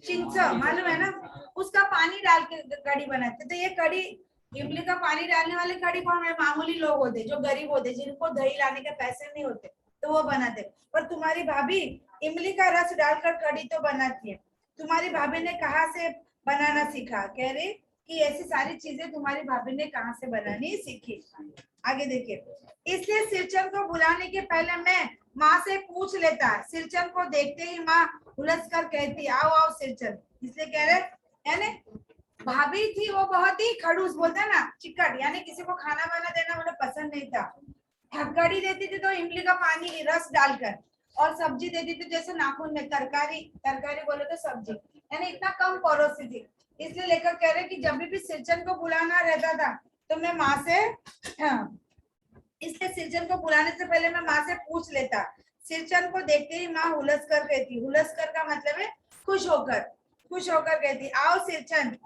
चिंच मालूम है ना, उसका पानी डाल के कढ़ी बनाते। तो ये कढ़ी इमली का पानी डालने वाले कढ़ी कौन है, मामूली लोग होते जो गरीब होते, जिनको दही लाने के पैसे नहीं होते, तो वो बनाते। पर तुम्हारी भाभी इमली का रस डालकर कढ़ी तो बनाती है। तुम्हारी भाभी ने कहाँ से बनाना सीखा, कह रही कि ऐसी सारी चीजें तुम्हारी भाभी ने कहाँ से बनानी सीखी। आगे देखिए, इसलिए सिरचंद को बुलाने के पहले मैं माँ से पूछ लेता। सिरचंद को देखते ही माँ उलझ कर कहती आओ आओ सिरचंद। इसलिए कह रहे यानी भाभी थी वो बहुत ही खड़ूस, बोलते ना चिकट, यानी किसी को खाना वाना देना उन्हें पसंद नहीं था। कढ़ी देती थी तो इमली का पानी रस डालकर, और सब्जी देती थी जैसे नाखून में तरकारी बोले तो सब्जी, यानी इतना कम परोसती थी। इसलिए लेकर कह रहे कि जब भी सिरचंद को बुलाना रहता था तो मैं माँ से इसलिए सिरचंद को बुलाने से पहले मैं माँ से पूछ लेता। सिरचंद को देखते ही माँ हुलस कर कहती, हुलस कर का मतलब है खुश होकर कहती आओ सिरचंद।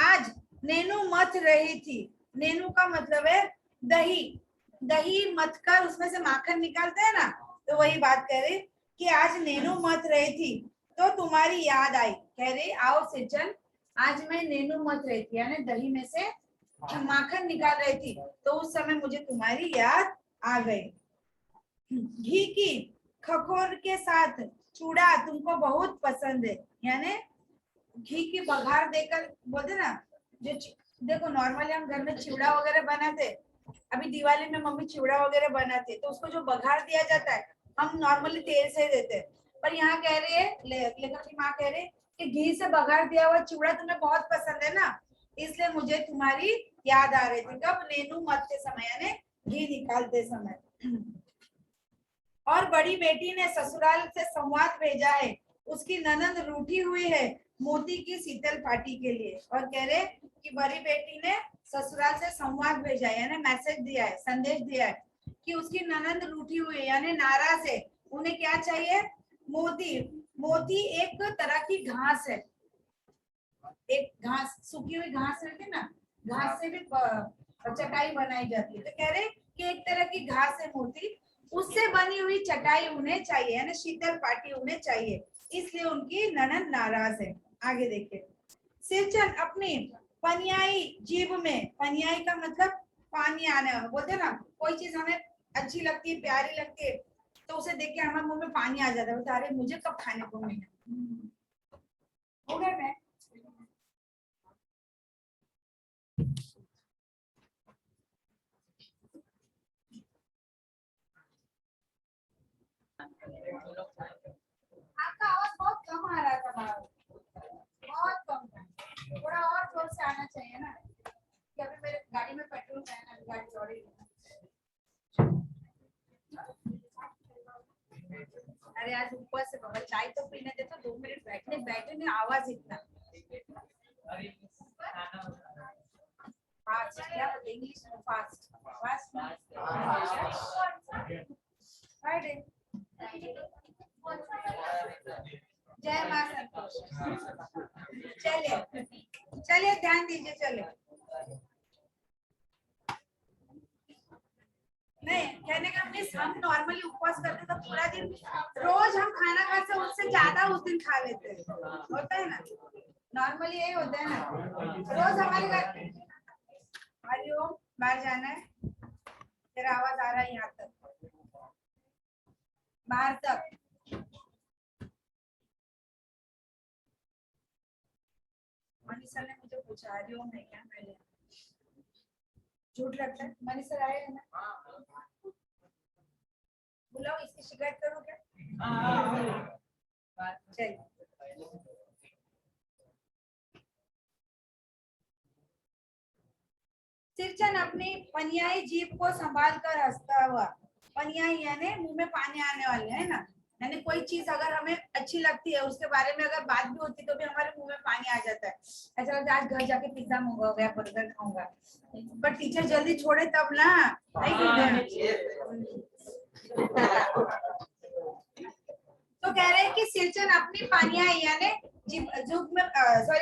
आज नेनू मथ रही थी, नेनू का मतलब है दही मथ कर उसमें से माखन निकालते हैं ना, तो वही बात कह रही कि आज नेनू मथ रही थी तो तुम्हारी याद आई। कह रही आओ सिरचंद, आज मैं नेनू मथ रही थी यानी दही में से माखन निकाल रही थी, तो उस समय मुझे तुम्हारी याद आ गई। घी की खखोर के साथ चूड़ा तुमको बहुत पसंद है, यानी घी की बघार देकर बोलते ना, जो देखो नॉर्मली हम घर में चिवड़ा वगैरह बनाते, अभी दिवाली में मम्मी चिवड़ा वगैरह बनाती है तो उसको जो बघार दिया जाता है हम नॉर्मली तेल से देते हैं। पर यहाँ कह रही है लेखक की माँ कह रही कि घी से बघार दिया हुआ चिवड़ा तुम्हें बहुत पसंद है ना, इसलिए मुझे तुम्हारी याद आ रही थी। कब, नेनू मत के समय यानी घी निकालते समय। और बड़ी बेटी ने ससुराल से संवाद भेजा है, उसकी ननद रूठी हुई है मोती की शीतल पार्टी के लिए। और कह रहे कि बड़ी बेटी ने ससुराल से संवाद भेजा है यानी मैसेज दिया है, संदेश दिया है कि उसकी ननद रूठी हुई है यानी नाराज है, उन्हें क्या चाहिए, मोती। मोती एक तरह की घास है, एक घास, सूखी हुई घास रहती है ना, घास से भी चटाई बनाई जाती है। तो कह रहे कि एक तरह की घास है मोटी, उससे बनी हुई चटाई उन्हें चाहिए, यानी शीतल पाटी उन्हें चाहिए, इसलिए उनकी ननद नाराज है। आगे देखिए, सिरचन अपनी पनियाई जीभ में, पनियाई का मतलब पानी आने वाला, बोलते ना कोई चीज हमें अच्छी लगती है, प्यारी लगती है, तो उसे देख के हमारे मुंह में पानी आ जाता है, बोलते अरे मुझे कब खाने को मिलेगा। हो गया मैं आपका आवाज बहुत कम आ रहा था बाहर, बहुत कम था, थोड़ा और जोर से आना चाहिए ना, कि अभी मेरे गाड़ी में पेट्रोल है ना, गाड़ी दौड़ी है। अरे आज ऊपर से बाबा चाय तो पीने दे, तो 2 मिनट बैठने बैठे में आवाज इतना फास्ट, क्या बोलते इंग्लिश में फास्ट फास्ट फ्राइडे। जय मां संतोष। चलिए चलिए ध्यान दीजिए, चलिए नहीं कहने का मीन्स हम नॉर्मली उपवास करते तो पूरा दिन रोज हम खाना खाते, उससे ज्यादा उस दिन खा लेते हैं, होता है ना, नॉर्मली यही होता है ना, रोज हमारे घर। हरिओम, बाहर जाना है, तेरा आवाज आ रहा है यहाँ तक, बाहर तक। मनीषा ने मुझे पूछा हरिओम है क्या, पहले झूठ लगता है, मनीषा आए है ना, बुलाओ, इसकी शिकायत करो क्या। चलिए सिरचन अपनी पनियाई जीभ को संभाल कर हंसता हुआ, पनियाई यानी मुंह में पानी आने वाले है ना, यानी कोई चीज अगर हमें अच्छी लगती है, उसके बारे में अगर बात भी होती तो भी हमारे मुंह में पानी आ जाता है, ऐसा लगता है आज घर जाके पिज्जा मंगाऊंगा, बर्गर खाऊंगा, पर टीचर जल्दी छोड़े तब ना, तो कह रहे हैं कि सिरचन अपनी पानियाई यानी जुग में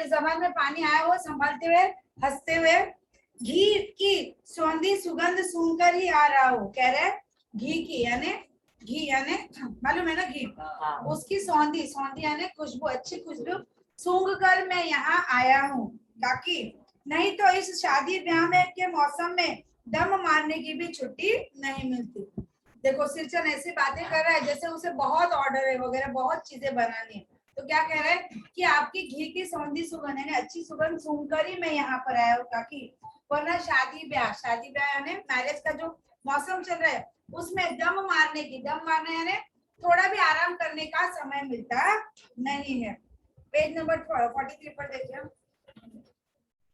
जबान में पानी आया हुआ संभालते हुए हंसते हुए घी की सौंधी सुगंध सुनकर ही आ रहा हूँ, कह रहे घी यानी मालूम है ना घी, उसकी सौंधी, सौंधी यानी खुशबू, अच्छी खुशबू सूंघ कर मैं यहाँ आया हूँ, ताकि नहीं तो इस शादी ब्याह में के मौसम में दम मारने की भी छुट्टी नहीं मिलती। देखो सिरचन ऐसी बातें कर रहा है जैसे उसे बहुत ऑर्डर है वगैरह, बहुत चीजें बनानी है, तो क्या कह रहा है कि आपकी घी की सौंधी सुगंध यानी अच्छी सुगंध सुनकर ही मैं यहाँ पर आया हूँ, ताकि वरना शादी ब्याह यानी मैरिज का जो मौसम चल रहा है उसमें दम मारने की, दम मारना यानी थोड़ा भी आराम करने का समय मिलता नहीं है। पेज नंबर 43 पर देखिए,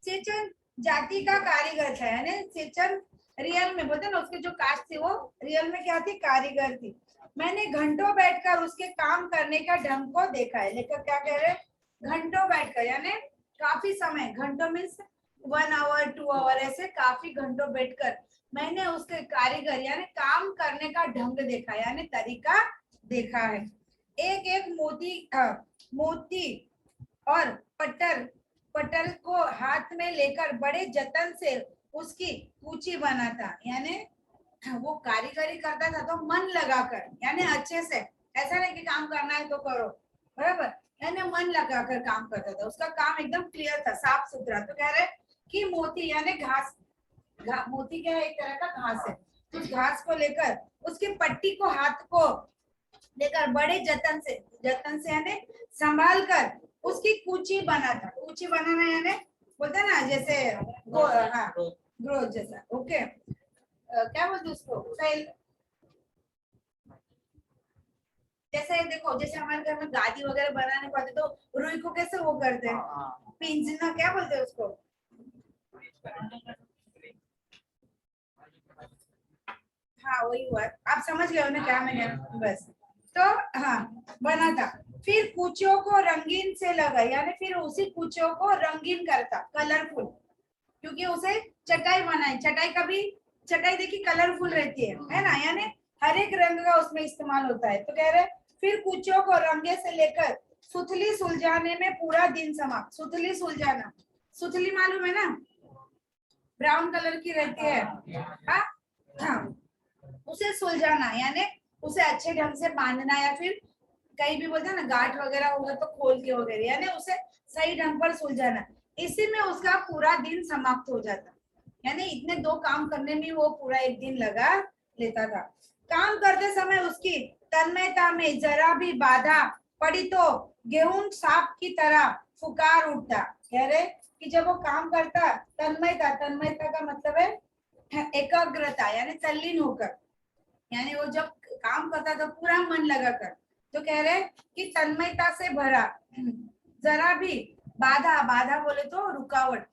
सिरचन जाति का कारीगर था, यानी सिरचन रियल में बोलते ना उसकी जो कास्ट थी वो रियल में क्या थी, कारीगर थी। मैंने घंटों बैठकर उसके काम करने का ढंग को देखा है, लेकर क्या कह रहे घंटों बैठकर यानी काफी समय, घंटों मीन्स 1 आवर 2 आवर, ऐसे काफी घंटों बैठकर मैंने उसके कारीगर यानी काम करने का ढंग देखा यानी तरीका देखा है। एक एक मोती और पटल को हाथ में लेकर बड़े जतन से उसकी कूची बना था, यानी वो कारीगरी करता था तो मन लगाकर, यानी अच्छे से, ऐसा नहीं कि काम करना है तो करो, बराबर, यानी मन लगाकर काम करता था, उसका काम एकदम क्लियर था, साफ सुथरा। तो कह रहे कि मोती यानी घास, मोती क्या है, एक तरह का घास है, उस घास को लेकर उसकी पट्टी को हाथ को लेकर बड़े जतन से यानी संभाल कर उसकी कूची बना था। कूची बनाना यानी बोलते हैं ना जैसे ग्रोथ जैसा, ओके, क्या बोलते उसको, जैसे देखो जैसे हमारे घर में गादी वगैरह बनाने को आते तो रुई को कैसे वो करते हैं, पिंजना क्या बोलते हैं उसको, हाँ वही हुआ, आप समझ गए ना क्या मैंने, बस तो हाँ बना था। फिर कुचियों को रंगीन से लगा, यानी फिर उसी कुचियों को रंगीन करता, कलरफुल, क्योंकि उसे चटाई बनाई, चटाई देखिए कलरफुल रहती है ना, यानी हर एक रंग का उसमें इस्तेमाल होता है। तो कह रहे फिर कुचियों को रंगे से लेकर सुथली सुलझाने में पूरा दिन समाप्त। सुथली सुलझाना, सुथली मालूम है ना, ब्राउन कलर की रहती है, हाँ हाँ, उसे सुलझाना यानी उसे अच्छे ढंग से बांधना, या फिर कहीं भी बोलते हैं ना गांठ वगैरह होगा तो खोल के वगैरह, यानी उसे सही ढंग पर सुलझाना। इसी में उसका पूरा दिन समाप्त हो जाता, यानी इतने 2 काम करने में वो पूरा एक दिन लगा लेता था। काम करते समय उसकी तन्मयता में जरा भी बाधा पड़ी तो गेहूं सांप की तरह फुकार उठता। कह रहे कि जब वो काम करता, तन्मयता, तन्मयता का मतलब है एकाग्रता, यानी तल्लीन होकर, यानी वो जब काम करता तो पूरा मन लगाकर। तो कह रहे कि तन्मयता से भरा, जरा भी बाधा, बाधा बोले तो रुकावट,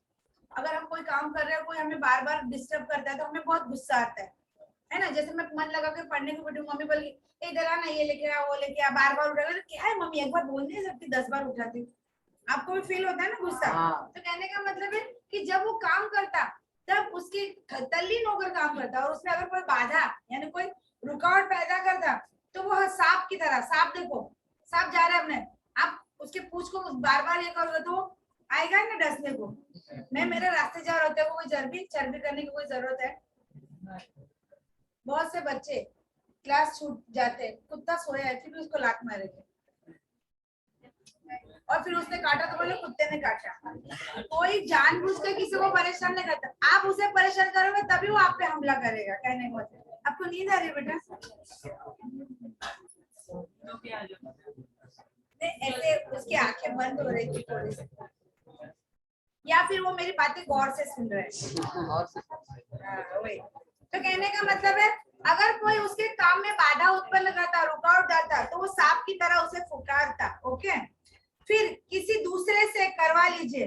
अगर हम कोई काम कर रहे हैं, कोई हमें बार बार डिस्टर्ब करता है तो हमें बहुत गुस्सा आता है ना। जैसे मैं मन लगा के पढ़ने को बैठूं, मम्मी बोली इधर आ ना, ये लेके आ, वो लेके आ, बार बार उठा, क्या है मम्मी, एक बार बोल नहीं सकती, 10 बार उठाती। आपको भी फील होता है ना गुस्सा। तो कहने का मतलब है कि जब वो काम करता तब उसकी तल्लीन होकर काम करता, और उसमें अगर कोई बाधा यानी कोई रुकावट पैदा करता तो वो सांप की तरह, सांप देखो, सांप जा रहा है अपने, आप उसके पूंछ को बार बार ये करोगे तो आएगा ना डसने को। मैं मेरे रास्ते जा रहे होते हैं, कोई चर्बी चर्बी करने की कोई जरूरत है? बहुत से बच्चे क्लास छूट जाते, कुत्ता सोया है फिर भी उसको लात मारेंगे, और फिर उसने काटा तो बोले कुत्ते ने काटा। कोई जानबूझ के किसी को परेशान नहीं करता, आप उसे परेशान करोगे तभी वो आप पे हमला करेगा। कहने को मतलब, आपको नींद आ रही है बेटा? ऐसे उसकी आंखें बंद हो रही थी थोड़ी सी, या फिर वो मेरी बातें गौर से सुन रहे हैं। तो कहने का मतलब है अगर कोई उसके काम में बाधा उत्पन्न करता, रुकावट डालता, तो वो सांप की तरह उसे फुकारता। ओके, फिर किसी दूसरे से करवा लीजिए,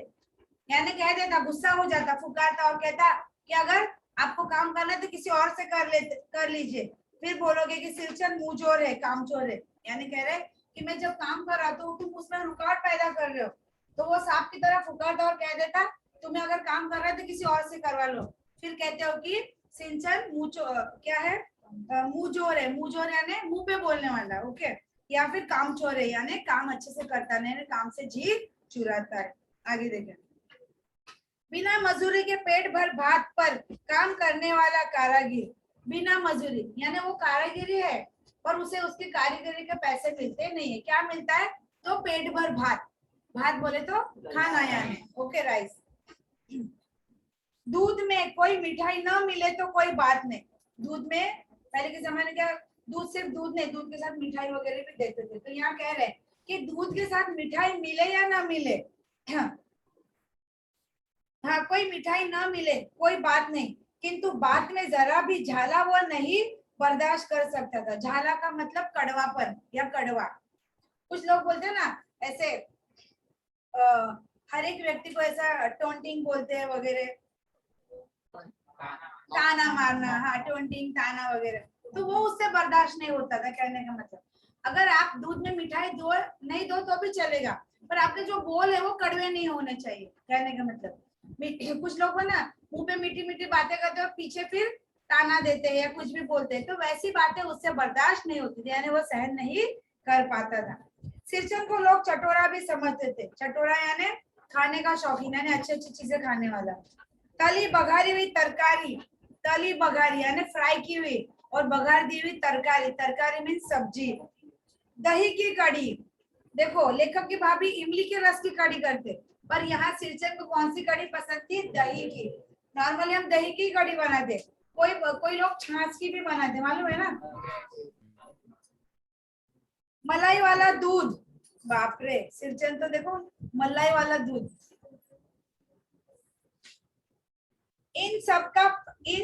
यानी कह देता, गुस्सा हो जाता, फुकारता और कहता कि अगर आपको काम करना है तो किसी और से कर लीजिए। फिर बोलोगे कि सिरचंद मुंहजोर है, कामचोर है, यानी कह रहे कि मैं जब काम कर रहा तो तुम उसमें रुकावट पैदा कर रहे हो। तो वो सांप की तरह फुकारता और कह देता तुम्हें अगर काम कर रहा है तो किसी और से करवा लो। फिर कहते हो कि सिंचन क्या है, मुंहजोर है, मुंहजोर यानी मुंह पे बोलने वाला। ओके, या फिर कामचोर है यानी काम अच्छे से करता नहीं, काम से जी चुराता है। आगे देखें, बिना मजूरी के पेट भर भात पर काम करने वाला कारागिर। बिना मजूरी यानी वो कारागिरी है पर उसे उसकी कारीगरी के पैसे मिलते नहीं है। क्या मिलता है? तो पेट भर भात, भात बोले तो खाना यानी, ओके, राइस। दूध में कोई मिठाई न मिले तो कोई बात नहीं। दूध में पहले के जमाने क्या, दूध सिर्फ दूध नहीं, दूध के साथ मिठाई वगैरह भी देते थे। तो यहाँ कह रहे हैं कि दूध के साथ मिठाई मिले या ना मिले, हाँ, कोई मिठाई ना मिले कोई बात नहीं, किंतु बात में जरा भी झाला वो नहीं बर्दाश्त कर सकता था। झाला का मतलब कड़वापन या कड़वा। कुछ लोग बोलते हैं ना ऐसे, हर एक व्यक्ति को ऐसा टोंटिंग बोलते हैं वगैरह, ताना मारना, हाँ, टोंटिंग ताना वगैरह, तो वो उससे बर्दाश्त नहीं होता था। कहने का मतलब अगर आप दूध में मिठाई दो नहीं दो तो भी चलेगा, पर आपके जो बोल है वो कड़वे नहीं होने चाहिए। कहने का मतलब कुछ लोग ना मुंह पे मीठी मीठी बातें करते हैं और पीछे फिर ताना देते हैं या कुछ भी बोलते हैं, तो वैसी बातें उससे बर्दाश्त नहीं होती थी, यानी वो सहन नहीं कर पाता था। सिरचन को लोग चटोरा भी समझते थे। चटोरा यानी खाने का शौकीन, यानी अच्छी अच्छी चीजें खाने वाला। तली बघारी हुई तरकारी, तली बघारी यानी फ्राई की हुई और बघार दी हुई तरकारी, तरकारी मीन सब्जी। दही की कड़ी, देखो लेखक की भाभी इमली के रस की कड़ी करते, पर यहाँ सिरचन को कौन सी कड़ी पसंद थी? दही की। नॉर्मली हम दही की कड़ी बनाते, कोई लोग छाछ की भी बनाते, मालूम है ना। मलाई वाला दूध, बाप रे, सिरचन तो देखो मलाई वाला दूध। इन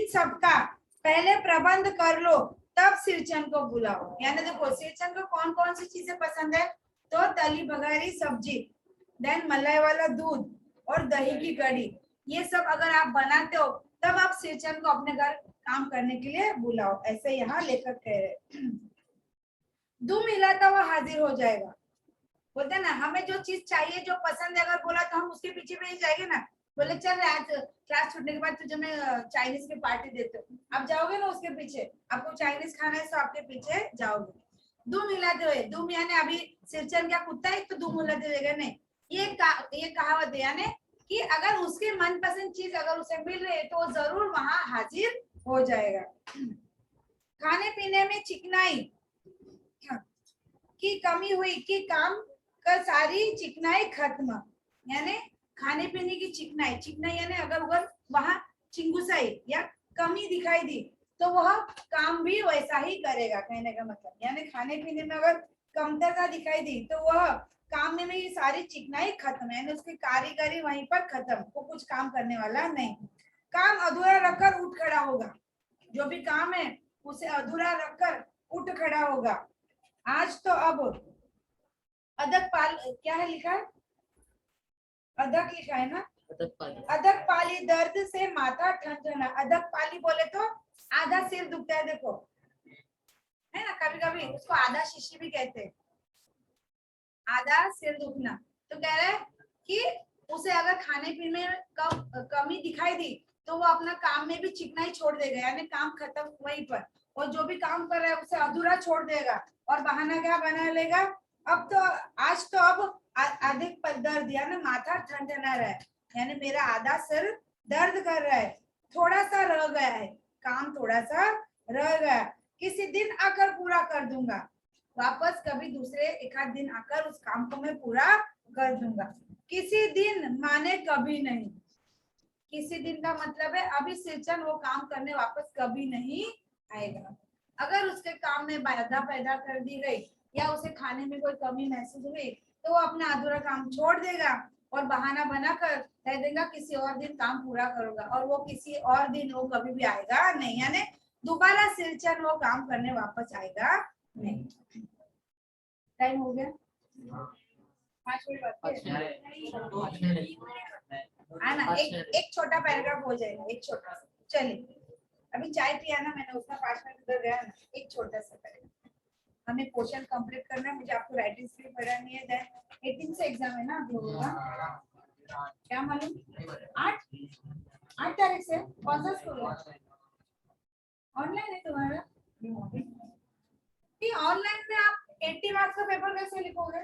सबका पहले प्रबंध कर लो तब सिरचन को बुलाओ। यानी देखो सिरचन को कौन कौन सी चीजें पसंद है? तो तली बघारी सब्जी, देन मलाई वाला दूध और दही की कड़ी। ये सब अगर आप बनाते हो तब आप सिरचन को अपने घर काम करने के लिए बुलाओ, ऐसे यहाँ लेखक कह रहे। दुम हिलाता हुआ हाजिर हो जाएगा। बोलते ना हमें जो चीज चाहिए, जो पसंद है, अगर बोला तो हम उसके पीछे भी जाएंगे ना। बोले चल आज क्लास छूटने के बाद तुझे मैं चाइनीज की पार्टी देते हूँ, आप जाओगे ना उसके पीछे, आपको चाइनीज खाना है तो आपके पीछे जाओगे। दुम हिलाते हुए, दुम यानी अभी सिरचन क्या कुत्ता है तो दुम हिलाते हुए नहीं, ये कहावत है, यानी कि अगर उसके मनपसंद चीज अगर उसे मिल रही है तो वो जरूर वहां हाजिर हो जाएगा। खाने पीने में चिकनाई की कमी हुई कि काम का सारी चिकनाई खत्म, यानी खाने पीने की चिकनाई, चिकनाई यानी अगर वहां चिंगुसाई या कमी दिखाई दी तो वह काम भी वैसा ही करेगा, कहने का मतलब यानी खाने पीने में अगर कमतरता दिखाई दी तो वह काम में ये सारी चिकनाई खत्म, यानी उसकी कारीगरी वहीं पर खत्म, वो कुछ काम करने वाला नहीं। काम अधूरा रखकर उठ खड़ा होगा, जो भी काम है उसे अधूरा रखकर उठ खड़ा होगा। आज तो अब अदक पाल, क्या है लिखा है, अदक लिखा है ना, अदक पाली दर्द से माथा ठनठना, अदक पाली बोले तो आधा सिर दुखता है, देखो है ना, कभी कभी उसको आधा शीशी भी कहते हैं, आधा सिर दुखना। तो कह रहे हैं कि उसे अगर खाने पीने में कमी दिखाई दी तो वो अपना काम में भी चिकनाई छोड़ देगा, यानी काम खत्म वहीं पर, और जो भी काम कर रहा है उसे अधूरा छोड़ देगा और बहाना क्या बना लेगा, अब तो आज तो अब अधिक दर्द यानी माथा ठनठना रहा है, यानी मेरा आधा सिर दर्द कर रहा है, थोड़ा सा रह गया है, काम थोड़ा सा रह गया, किसी दिन आकर पूरा कर दूंगा, वापस कभी दूसरे एक आध दिन आकर उस काम को मैं पूरा कर दूंगा। किसी दिन माने कभी नहीं, किसी दिन का मतलब है अभी सिरचन वो काम करने वापस कभी नहीं आएगा। अगर उसके काम में बाधा पैदा कर दी गई या उसे खाने में कोई कमी महसूस हुई तो वो अपना अधूरा काम छोड़ देगा और बहाना बनाकर कह देगा किसी और दिन काम पूरा करूंगा, और वो किसी और दिन वो कभी भी आएगा नहीं, यानी दोबारा सिरचन वो काम करने वापस आएगा नहीं। टाइम हो गया, 5 मिनट बाकी है ना, एक छोटा पैराग्राफ हो जाएगा, एक छोटा सा, चलिए अभी चाय पिया ना मैंने, उसका 5 मिनट उधर गया ना, एक छोटा सा पैराग्राफ, हमें क्वेश्चन कंप्लीट करना है, मुझे आपको राइटिंग स्किल पढ़ानी है, देन 18 से एग्जाम है ना आप लोगों का, क्या मालूम 8 तारीख से कौन सा स्कूल है, ऑनलाइन है तुम्हारा, ऑनलाइन में आप 80 मार्क्स का पेपर कैसे लिखोगे,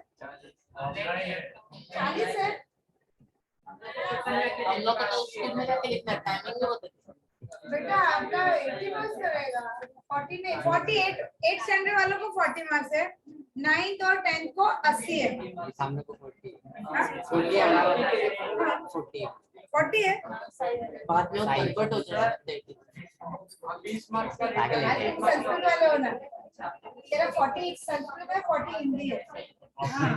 40 है, हम लोग तो स्कूल में जाके लिखना है, टाइमिंग में होता है बेटा आपका 80 मार्क्स करेगा, 40 नहीं 48, 8 स्टैंडर्ड वालों को 40 मार्क्स है, 9th और 10th को 80 है, सामने को 40 है बाद में कन्वर्ट हो जाए 20 मार्क्स का संस्कृत वाले हो ना, तेरा 40 संस्कृत है 40 हिंदी है, हाँ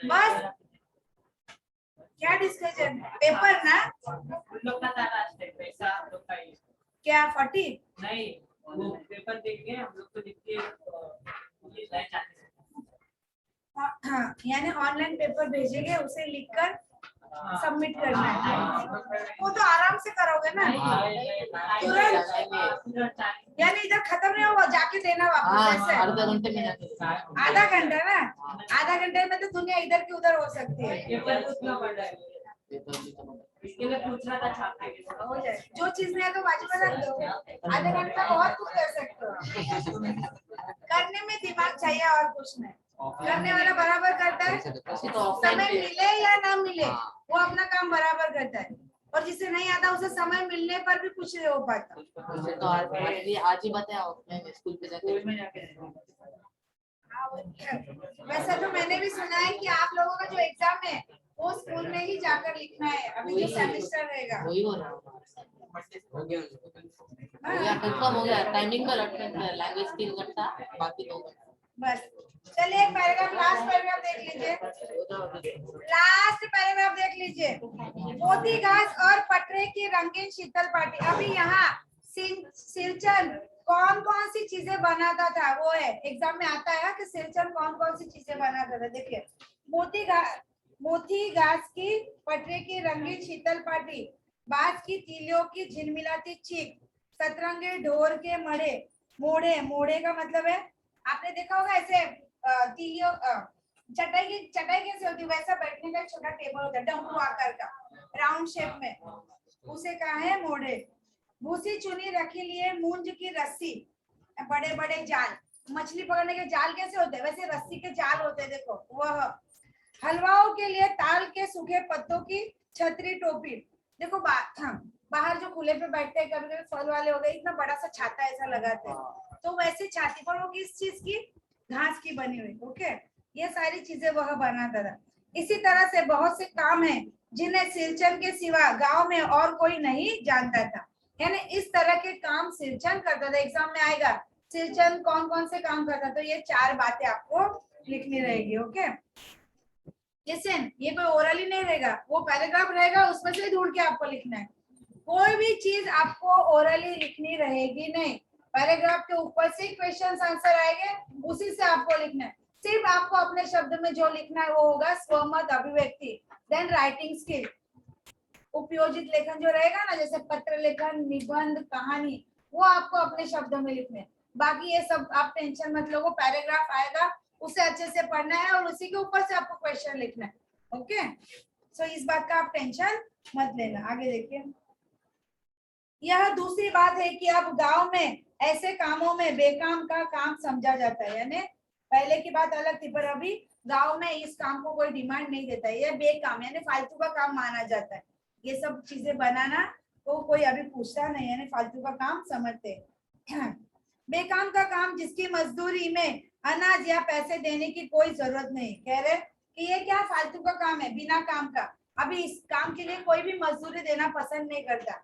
बस क्या डिस्कशन पेपर ना, लोग का सारा पैसा हम लोग का ही क्या 40 नहीं, वो पेपर देख के हम लोग को लिख के ये लाइन जाते हैं। हाँ यानी ऑनलाइन पेपर भेजेंगे, उसे लिखकर सबमिट करना है, वो तो आराम से करोगे ना, तुरंत, यानी इधर खत्म नहीं होगा जाके देना वापस ऐसे, आधा घंटे में जाके आधा घंटा ना, आधा घंटे में तो दुनिया इधर की उधर हो सकती है, पेपर पूछना पड़ रहा है, इसके लिए पूछ रहा था छापने के लिए। हो जाए, जो चीज नहीं है तो बाजू में रख दो, आधे घंटे में बहुत कुछ कर सकते हो, करने में दिमाग चाहिए और कुछ नहीं, करने वाला बराबर करता है, समय मिले या ना मिले वो अपना काम बराबर करता है, और जिसे नहीं आता उसे समय मिलने पर भी कुछ नहीं हो पाता। तो आज ही बताया ऑफलाइन स्कूल पे जाके वैसे तो मैंने भी सुना है कि आप लोगों का जो एग्जाम है वो स्कूल में ही जाकर लिखना है, अभी जो सेमेस्टर रहेगा वही हो रहा हो गया हो गया, कंफर्म हो गया, टाइमिंग का रखना है, लैंग्वेज 3 घंटा बाकी 2 घंटा बस। चलिए पैराग्राफ, लास्ट पैराग्राफ देख लीजिए, लास्ट पैराग्राफ देख लीजिए, मोती घास और पटरे की रंगीन शीतल पार्टी। अभी यहाँ सिरचन कौन कौन सी चीजें बनाता था वो है, एग्जाम में आता है कि सिरचन कौन कौन सी चीजें बनाता था, देखिए मोती घास की पटरे की रंगीन शीतल पार्टी, बांस की तीलियों की झिलमिलाती चीख, सतरंगे ढोर के मड़े, मोड़े, मोड़े का मतलब है आपने देखा होगा ऐसे तीलियों चटाई कैसे होती है, वैसा बैठने का एक छोटा टेबल होता है डमरू आकार का राउंड शेप में, उसे कहा है मोड़े। भूसी चुनी रखी लिए मूंज की रस्सी, बड़े बड़े जाल, मछली पकड़ने के जाल कैसे होते हैं, वैसे रस्सी के जाल होते हैं, देखो वह। हलवाओं के लिए ताल के सूखे पत्तों की छतरी टोपी, देखो बाहर जो खुले पे बैठते हैं, कभी कभी फल वाले हो गए, इतना बड़ा सा छाता ऐसा लगाते हैं, तो वैसे छाती पर वो किस चीज की, घास की बनी हुई। ओके, ये सारी चीजें वह बनाता था। इसी तरह से बहुत से काम है जिन्हें सिरचंद के सिवा गांव में और कोई नहीं जानता था, यानी इस तरह के काम सिरचंद करता था। एग्जाम में आएगा सिरचंद कौन कौन से काम करता, तो ये 4 बातें आपको लिखनी रहेगी। ओके, लिसन, ये कोई ओरली नहीं रहेगा, वो पैराग्राफ रहेगा, उसमें से ढूंढ के आपको लिखना है। कोई भी चीज आपको ओरली लिखनी रहेगी नहीं, पैराग्राफ के ऊपर से क्वेश्चन आंसर आएंगे, उसी से आपको लिखना है। सिर्फ आपको अपने शब्द में जो लिखना है वो होगा स्वमत अभिव्यक्ति, देन राइटिंग स्किल, उपयोजित लेखन जो रहेगा ना, जैसे पत्र लेखन, निबंध, कहानी, वो आपको अपने शब्दों में लिखने। बाकी ये सब आप टेंशन मत लो, पैराग्राफ आएगा उसे अच्छे से पढ़ना है और उसी के ऊपर से आपको क्वेश्चन लिखना है। ओके, सो इस बात का आप टेंशन मत लेना। आगे देखिए, यह दूसरी बात है कि अब गांव में ऐसे कामों में बेकाम का काम समझा जाता है, यानी पहले की बात अलग थी, पर अभी गांव में इस काम को कोई डिमांड नहीं देता है, ये बेकाम यानी फालतू का काम माना जाता है। ये सब चीजें बनाना तो कोई अभी पूछता नहीं है, यानी फालतू का काम समझते हैं। बेकाम का काम जिसकी मजदूरी में अनाज या पैसे देने की कोई जरूरत नहीं, कह रहे कि ये क्या फालतू का काम है, बिना काम का, अभी इस काम के लिए कोई भी मजदूरी देना पसंद नहीं करता,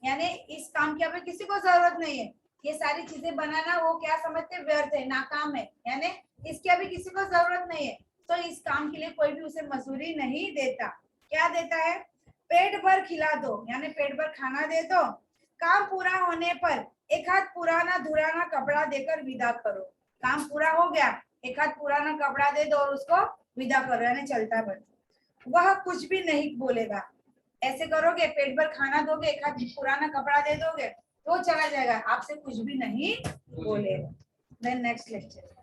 यानी इस काम की अभी किसी को जरूरत नहीं है, ये सारी चीजें बनाना वो क्या समझते, व्यर्थ है, नाकाम है, यानी इसकी अभी किसी को जरूरत नहीं है, तो इस काम के लिए कोई भी उसे मजदूरी नहीं देता। क्या देता है, पेट भर खिला दो, यानी पेट भर खाना दे दो, काम पूरा होने पर एक हाथ पुराना धुराना कपड़ा देकर विदा करो, काम पूरा हो गया, एक हाथ पुराना कपड़ा दे दो और उसको विदा करो, यानी चलता बन। वह कुछ भी नहीं बोलेगा, ऐसे करोगे, पेट भर खाना दोगे, एक हाथ पुराना कपड़ा दे दोगे, तो चला जाएगा, आपसे कुछ भी नहीं बोलेगा। Then next lecture.